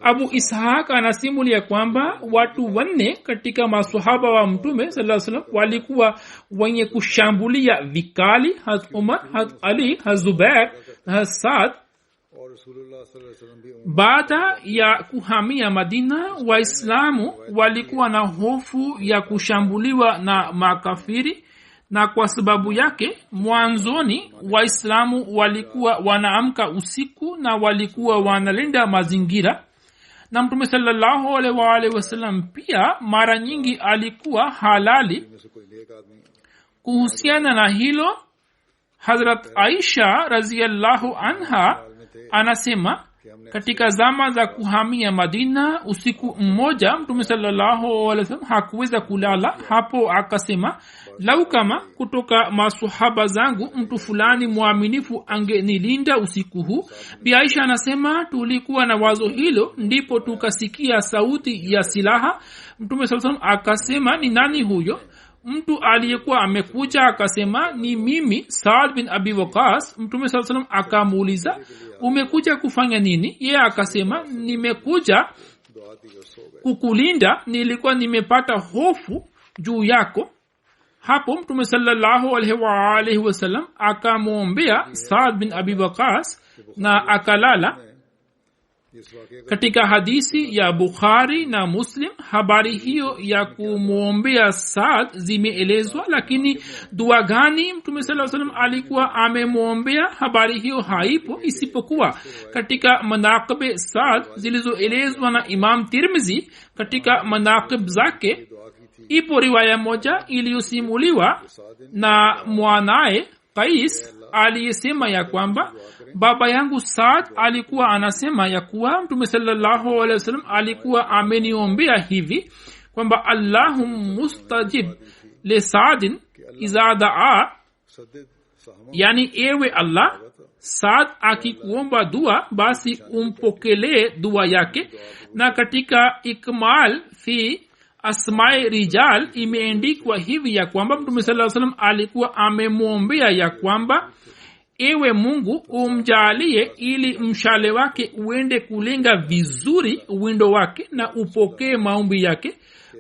Abu Ishaq anasimulia kwamba watu 4 katika maswahaba wa Mtume sallallahu alaihi wasallam walikuwa wenye kushambulia vikali Hazrat Umar, Hazrat Ali, Hazrat Zubair na Hazrat Saad. Baada ya kuhamia Madina, Waislamu walikuwa na hofu ya kushambuliwa na makafiri, na kwa sababu yake mwanzoni Waislamu walikuwa wanaamka usiku na walikuwa wanalinda mazingira. Na Mtume sallallahu alaihi wasallam pia mara nyingi alikuwa halali. Kuhusiana na hilo, Hazrat Aisha radhiyallahu anha anasema katika zama za kuhamia Madina, usiku mmoja Mtume sallallahu alaihi wasallam hakuweza kulala. Hapo akasema, lau kama kutoka maswahaba zangu mtu fulani mwaminifu angenilinda usiku huu. Bi Aisha anasema tulikuwa na wazo hilo, ndipo tukasikia sauti ya silaha. Mtume sallallahu alaihi wasallam akasema, ni nani huyo? Mtu aliyekuwa amekuja akasema, ni mimi Saad bin Abi Waqas. Mtume sallallahu alaihi wasallam akamuuliza, umekuja kufanya nini? Yeye akasema, nimekuja kukulinda, nilikuwa nimepata hofu juu yako. Hapo Mtume sallallahu alaihi wasallam akamwombea Saad bin Abi Waqas na akalala. Katika hadisi ya Bukhari na Muslim habari hiyo ya kumwombea Saad zimeelezwa, lakini dua gani Mtume sallallahu alaihi wasallam alikuwa amemwombea habari hiyo haipo, isipokuwa katika manaqib Saad zilizoelezwa na Imam Tirmizi. Katika manaqib zake ipo riwaya moja iliyosimuliwa na mwanae Qais aliyesema ya kwamba baba yangu Saad alikuwa anasema ya kuwa Mtume sallallahu alaihi wasallam alikuwa ameniombea hivi kwamba Allahum mustajib li Saadin iza daa, yani ewe Allah, Saad akikuomba dua basi umpokelee dua yake. Na katika Ikmal fi Asma'i Rijal imeandikwa hivi ya kwamba Mtume sallallahu alaihi wasallam alikuwa amemwombea ya kwamba ewe Mungu umjalie ili mshale wake uende kulenga vizuri uwindo wake na upokee maombi yake.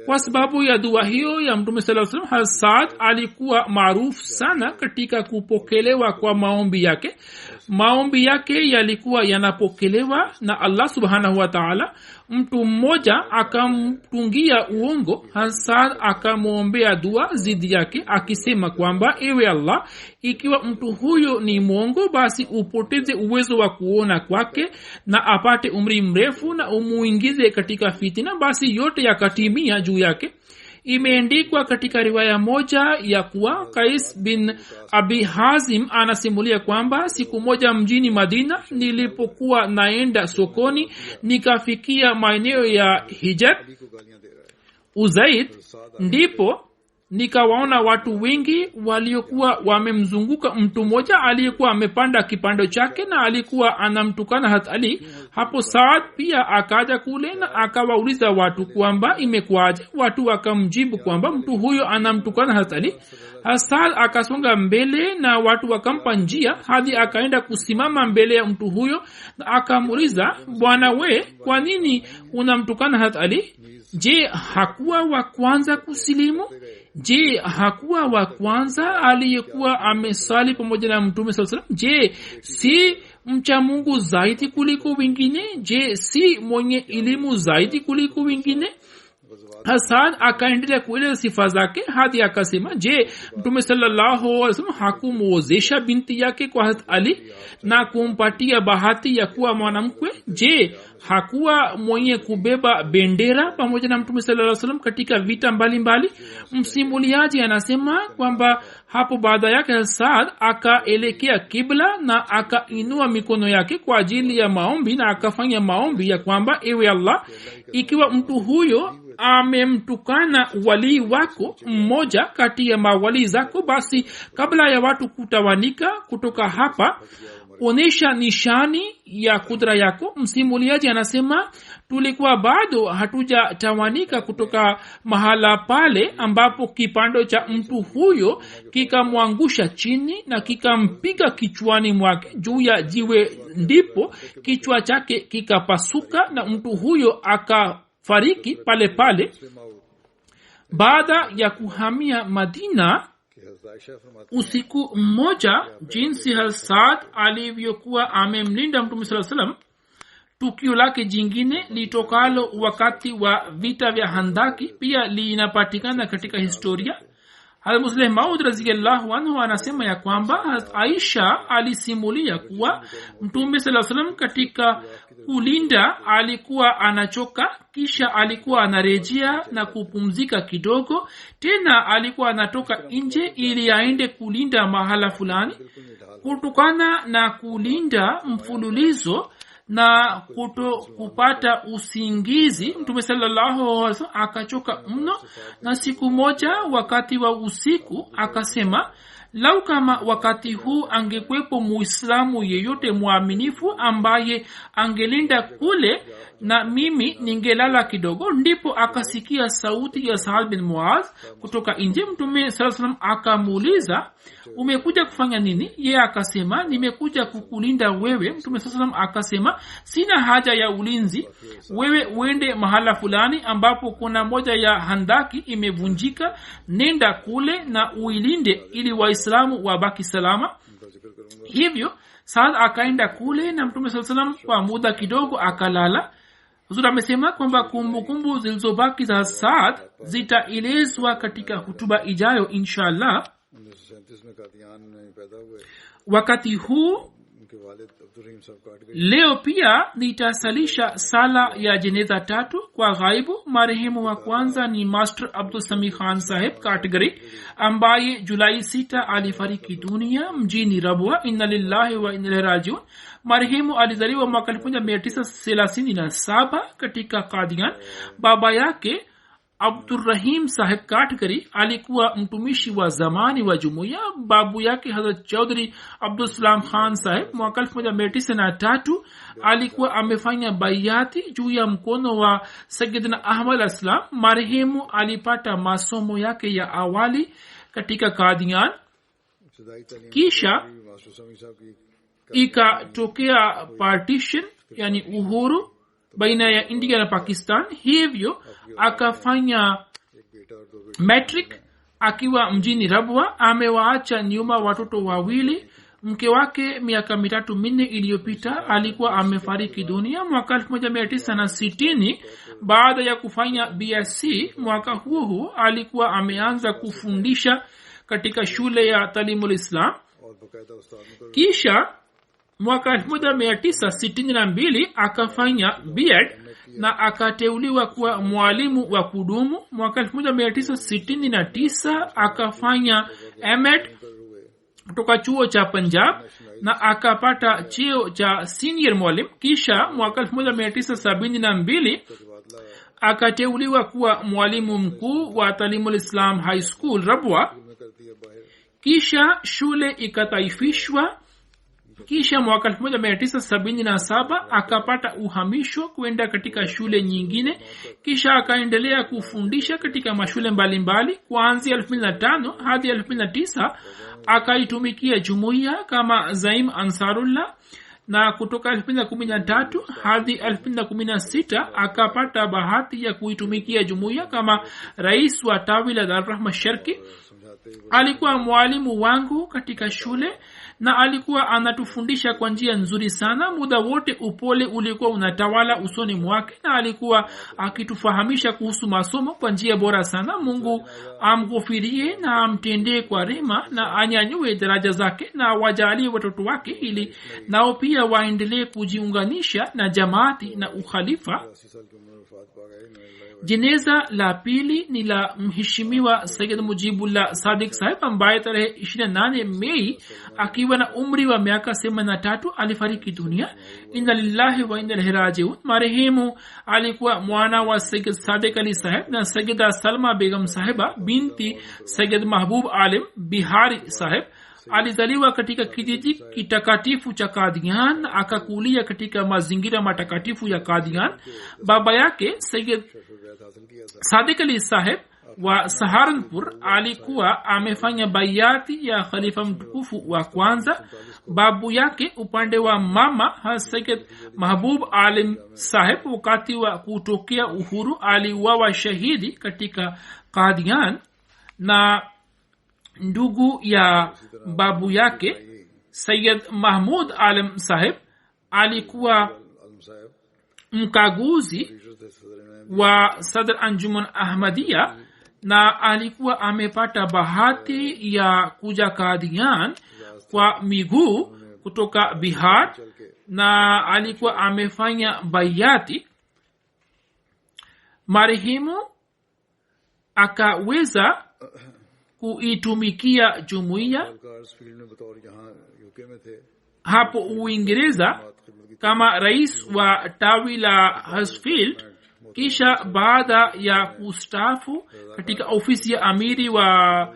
Kwa sababu ya dua hiyo ya Mtume sallallahu alaihi wasallam, Saad alikuwa maarufu sana katika kupokelewa kwa maombi yake. Maombi yake yalikuwa yanapokelewa na Allah subhanahu wa ta'ala. Mtu mmoja akamtungia uongo, Saad akamwombea dua zidi yake akisema kwamba ewe Allah, ikiwa mtu huyo ni mwongo basi upoteze uwezo wa kuona kwake na apate umri mrefu na umuingize katika fitina, basi yote yakatimia juu yake. Imeandikwa katika riwaya moja ya kuwa Qais bin Abi Hazim anasimulia kwamba siku moja mjini Madina nilipokuwa naenda sokoni, nikafikia maeneo ya Hijr Uzaid, ndipo nikawaona watu wengi waliokuwa wamemzunguka mtu mmoja aliyekuwa amepanda kipando chake na alikuwa anamtukana Hazrat Ali. Hapo Saad pia akaja kule na akawauliza watu kwamba imekuwaje. Watu wakamjibu kwamba mtu huyo anamtukana Hazrat Ali. Saad akasonga mbele na watu wakampa njia hadi akaenda kusimama mbele ya mtu huyo na akamuuliza, bwana we, kwa nini unamtukana Hazrat Ali? Je, hakuwa wa kwanza kusilimu? Je, hakuwa wa kwanza aliyekuwa amesali pamoja na Mtume sallallahu alaihi wasallam? Je, si mcha Mungu zaidi kuliko wengine? Je, si mwenye elimu zaidi kuliko wengine? Hasan akaendelea kueleza sifa zake hadi akasema, je, Mtume sallallahu alaihi wasallam hakumuozesha binti yake kwa Hazrat Ali na kumpatia bahati ya kuwa mwanamke? Je, hakuwa mwenye kubeba bendera pamoja na Mtume sallallahu alaihi wasallam katika vita mbalimbali? Msimuliaji anasema kwamba hapo baada yake Saad akaelekea kibla na akainua mikono yake kwa ajili ya maombi na akafanya maombi ya kwamba, ewe Allah, ikiwa mtu huyo amemtukana wali wako mmoja kati ya mawali zako, basi kabla ya watu kutawanika kutoka hapa, onesha nishani ya kudra yako. Msimuliaji anasema tulikuwa bado hatujatawanika kutoka mahala pale ambapo kipando cha mtu huyo kikamwangusha chini na kikampiga kichwani mwake juu ya jiwe, ndipo kichwa chake kikapasuka na mtu huyo akafariki pale pale. Baada ya kuhamia Madina, usiku mmoja, jinsi Saad alivyokuwa amemlinda Mtume sallallahu alaihi wasallam, tukio lake jingine litokalo wakati wa vita vya Handaki pia linapatikana katika historia. Hazrat Musleh Maud radhiyallahu anhu anasema ya kwamba Aisha alisimulia kuwa Mtume sallallahu alaihi wasallam katika kulinda alikuwa anachoka, kisha alikuwa anarejea na kupumzika kidogo, tena alikuwa anatoka nje ili aende kulinda mahala fulani. Kutokana na kulinda mfululizo na kupata usingizi, Mtume sallallahu alaihi wasallam akachoka mno, na siku moja wakati wa usiku akasema, lau kama wakati huu angekwepo muislamu yeyote muaminifu ambaye angelinda kule na mimi ningelala kidogo. Ndipo akasikia sauti ya Saad bin Muaz kutoka nje. Mtume sallallahu alaihi wasallam akamuuliza, umekuja kufanya nini? Yeye akasema, nimekuja kukulinda wewe. Mtume sallallahu alaihi wasallam akasema, sina haja ya ulinzi, wewe uende mahala fulani ambapo kuna moja ya handaki imevunjika, nenda kule na uilinde ili waislamu wabaki salama. Hivyo Saad akaenda kule na Mtume sallallahu alaihi wasallam kwa muda kidogo akalala. Huzur amesema kwamba kumbukumbu zilizobaki za Saad zitaelezwa katika hutuba ijayo inshallah. Wakati huu leo pia nitasalisha sala ya jeneza 3 kwa ghaibu. Marehemu wa kwanza ni Master Abdul Sami Khan Saheb Katgari, ambaye Julai 6 alifariki dunia mjini Rabwa. Inna lillahi wa inna ilaihi rajiun. Marehemu alizaliwa mwaka 1937 katika Qadian. Baba yake Abdurrahim Saheb Katgari alikuwa mtumishi wa zamani wa jumuiya. Babu yake Hazrat Chaudhry Abdul Salam Khan Saheb mwaka 1903 alikuwa amefanya bayati juu ya mkono wa Sayyidina Ahmad Aslam. Marehemu alipata masomo yake ya awali katika Qadian, kisha ikatokea partition, yani uhuru baina ya India na Pakistan. Hivyo akafanya matric akiwa mjini Rabwa. Amewaacha nyuma watoto wawili. Mke wake miaka 3-4 iliyopita alikuwa amefariki dunia mwaka 1960. Baada ya kufanya BSc mwaka huo alikuwa ameanza kufundisha katika shule ya Talimul Islam. Kisha mwaka 1962 akafanya B.Ed na akateuliwa kuwa mwalimu wa kudumu. Mwaka 1969 akafanya M.Ed kutoka chuo cha Punjab na akapata cheo cha senior mwalimu. Kisha mwaka 1972 akateuliwa kuwa mwalimu mkuu wa Talimul Islam High School Rabwa. Kisha shule ikataifishwa. Kisha mwaka 1977 akapata uhamisho kwenda katika shule nyingine. Kisha akaendelea kufundisha katika mashule mbalimbali. Kuanzia 2005 hadi 2009 akaitumikia jumuiya kama Zaim Ansarullah, na kutoka 2013 hadi 2016 akapata bahati ya kuitumikia jumuiya kama rais wa tawi la Dar Rahma Sharqi. Alikuwa mwalimu wangu katika shule na alikuwa anatufundisha kwa njia nzuri sana. Muda wote upole ulikuwa unatawala usoni mwake na alikuwa akitufahamisha kuhusu masomo kwa njia bora sana. Mungu amghufirie na amtendee kwa rehema na anyanyue daraja zake na wajalie watoto wake ili nao pia waendelee kujiunganisha na jamaati na ukhalifa. Jeneza la pili ni la mheshimiwa Sayyid Mujibullah Sadiq Sahib ambaye tarehe 28 Mei akiwa na umri wa miaka 83 alifariki dunia. Inna lillahi wa inna ilaihi rajiun. Marehemu alikuwa mwana wa Sayyid Sadiq Ali Sahib na Sayyida Salma Begum Sahiba binti Sayyid Mahbub Alim Bihari Sahib. Alizaliwa katika kijiji kitakatifu cha Qadian, akakulia katika mazingira matakatifu ya Qadian. Baba yake Sayyid Sadiq Ali Sahib wa Saharanpur alikuwa amefanya bayati ya khalifa mtukufu wa kwanza. Babu yake upande wa mama Sayyid Mahbub Alim Sahib wakati wa kutokea uhuru aliuawa shahidi katika Qadian, na ndugu ya babu yake Sayyid Mahmud Alim Sahib alikuwa mkaguzi wa Sadr Anjuman Ahmadiyya na alikuwa amepata bahati ya kuja Qadian kwa miguu kutoka Bihar na alikuwa amefanya bayati. Marehemu akaweza kuitumikia jumuiya hapo Uingereza kama rais wa tawi la Huddersfield. Kisha baada ya kustaafu katika ofisi ya amiri wa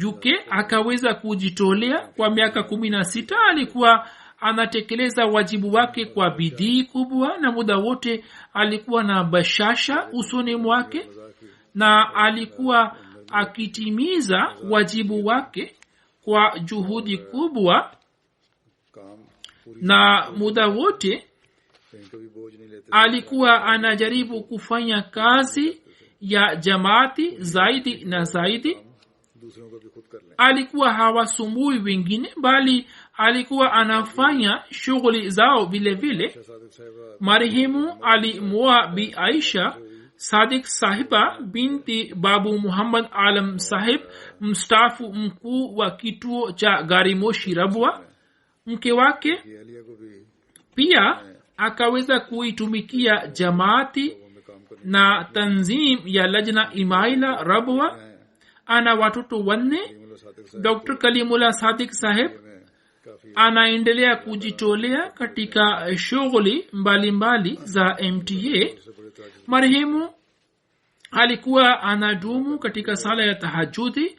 UK akaweza kujitolea kwa miaka 16. Alikuwa anatekeleza wajibu wake kwa bidii kubwa na muda wote alikuwa na bashasha usoni mwake na alikuwa akitimiza wajibu wake kwa juhudi kubwa, na muda wote alikuwa anajaribu kufanya kazi ya jamaati zaidi na zaidi. Alikuwa hawasumbui wengine bali alikuwa anafanya shughuli zao vile vile. Marehemu alimuoa Bi Aisha Sadiq Sahiba binti Babu Muhammad Alam Sahib, mstaafu mkuu wa kituo cha Garimoshi Rabwa. Mke wake pia akaweza kuitumikia jamaati na tanzim ya Lajna Imaila Rabwa. Ana watoto 4. Dr. Kalimullah Sadiq Sahib anaendelea kujitolea katika shughuli mbalimbali za MTA. Marehemu alikuwa anadumu katika sala ya tahajjudi.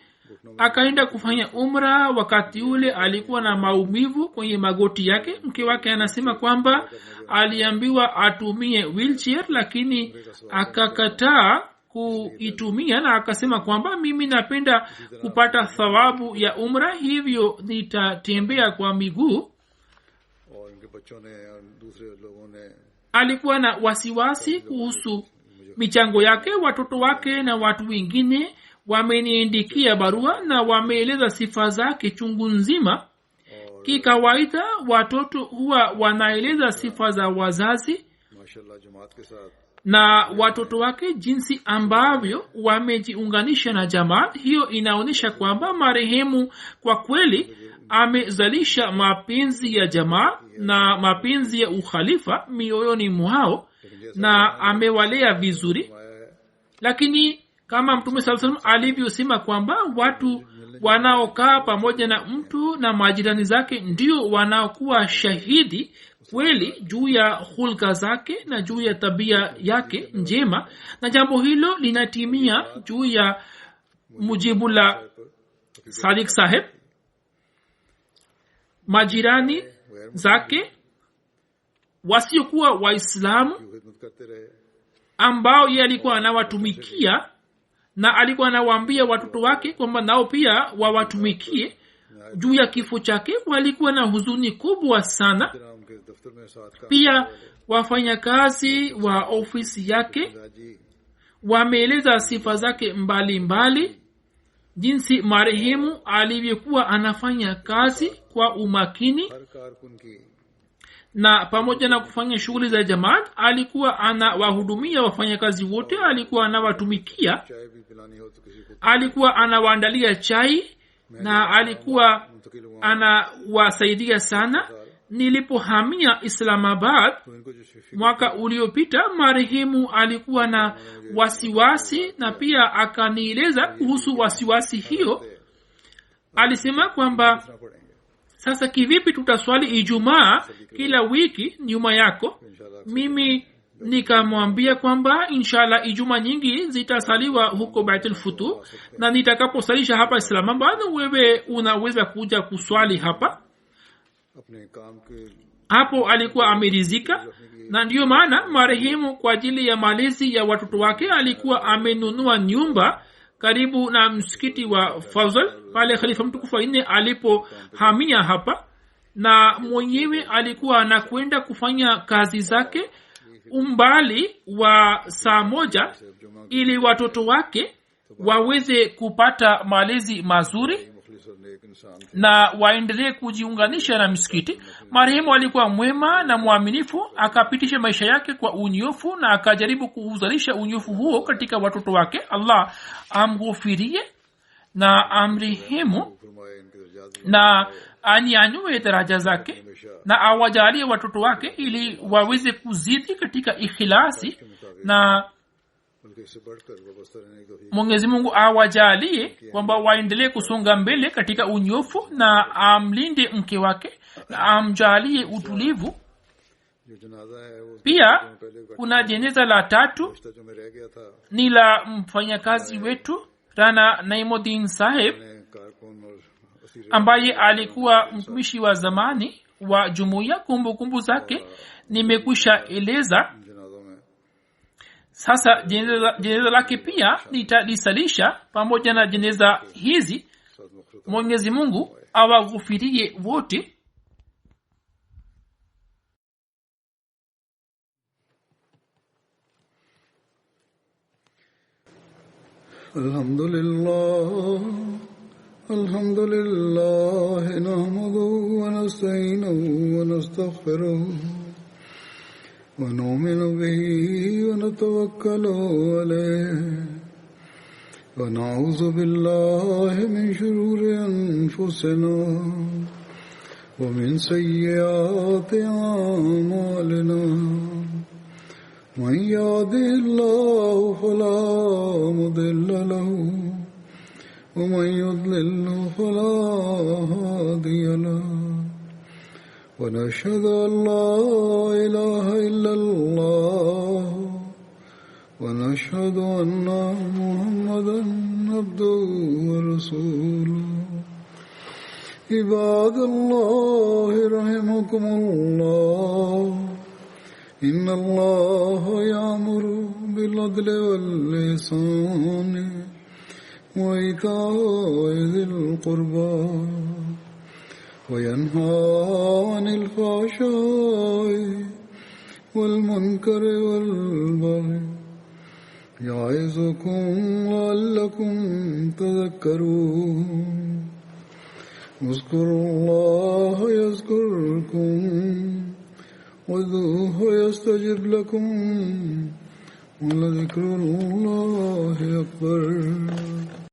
Akaenda kufanya umra. Wakati ule alikuwa na maumivu kwenye magoti yake. Mke wake anasema kwamba aliambiwa atumie wheelchair lakini akakataa kuitumia na akasema kwamba mimi napenda kupata thawabu ya umra, hivyo nitatembea kwa miguu. Alikuwa na wasiwasi kuhusu michango yake. Watoto wake na watu wengine wameniandikia barua na wameeleza sifa zake chungu nzima. Kikawaida watoto huwa wanaeleza sifa za wazazi na watoto wake jinsi ambavyo wamejiunganisha na jamaa. Hiyo inaonyesha kwamba marehemu kwa kweli amezalisha mapenzi ya jamaa na mapenzi ya ukhalifa mioyoni mwao na amewalea vizuri. Lakini kama Mtume sallallahu alaihi wasallam alivyosema kwamba watu wanaokaa pamoja na mtu na majirani zake ndio wanaokuwa shahidi kweli juu ya hulka zake na juu ya tabia yake njema, na jambo hilo linatimia juu ya Mujibullah Sadiq Saheb. Majirani zake wasiokuwa Waislamu ambao yeye alikuwa anawatumikia na alikuwa anawaambia watoto wake kwamba nao pia wawatumikie, juu ya kifo chake walikuwa na huzuni kubwa sana. Pia wafanyakazi wa ofisi yake wameeleza sifa zake mbalimbali, jinsi marehemu alivyokuwa anafanya kazi kwa umakini, na pamoja na kufanya shughuli za jamaat alikuwa anawahudumia wafanyakazi wote, alikuwa anawatumikia, alikuwa anawaandalia chai na alikuwa anawasaidia sana. Nilipohamia Islamabad mwaka uliopita, marehemu alikuwa na wasiwasi na pia akanieleza kuhusu wasiwasi hiyo. Alisema kwamba sasa kivipi tutaswali Ijumaa kila wiki nyuma yako? Mimi nikamwambia kwamba inshallah Ijumaa nyingi zitasaliwa huko Baitul Futuh, na nitakaposalisha hapa Islamabad wewe unaweza kuja kuswali hapa. Hapo alikuwa amerizika, na ndiyo maana marehemu kwa ajili ya malezi ya watoto wake alikuwa amenunua nyumba karibu na msikiti wa Fawzal pale Khalifa mtukufu wa 4 alipohamia hapa, na mwenyewe alikuwa anakwenda kufanya kazi zake umbali wa saa moja ili watoto wake waweze kupata malezi mazuri na waendelee kujiunganisha na msikiti. Marehemu alikuwa mwema na mwaminifu, akapitisha maisha yake kwa unyofu na akajaribu kuuzalisha unyofu huo katika watoto wake. Allah amghufirie na amrehemu na anyanyue daraja zake na awajalie watoto wake ili waweze kuzidi katika ikhlasi, na Mwenyezi Mungu awajalie kwamba waendelee kusonga mbele katika unyofu, na amlinde mke wake na amjalie utulivu. Pia kuna jeneza la 3 ni la mfanyakazi wetu Rana Naimuddin Saheb ambaye alikuwa mtumishi wa zamani wa jumuiya. Kumbukumbu zake nimekwisha eleza. Sasa jeneza lake pia nitalisalisha pamoja na jeneza hizi. Mwenyezi Mungu awaghufirie wote. Alhamdulillah nahmaduhu wa nasta'inuhu wa nastaghfiruh wa nu'minu bihi wa natawakkalu alayhi wa na'udhu billahi min shururi anfusina wa min sayyiati a'malina. من يهده الله فلا مضل له ومن يضلل فلا هادي له ونشهد أن لا إله إلا الله ونشهد أن محمدا عبده ورسوله. عباد الله رحمكم الله، إن الله يأمر بالعدل والإحسان وإيتاء ذي القربى وينهى عن الفحشاء والمنكر والبغي يعظكم لعلكم تذكرون. اذكروا الله يذكركم وادعوه يستجب لكم ولذكر الله أكبر.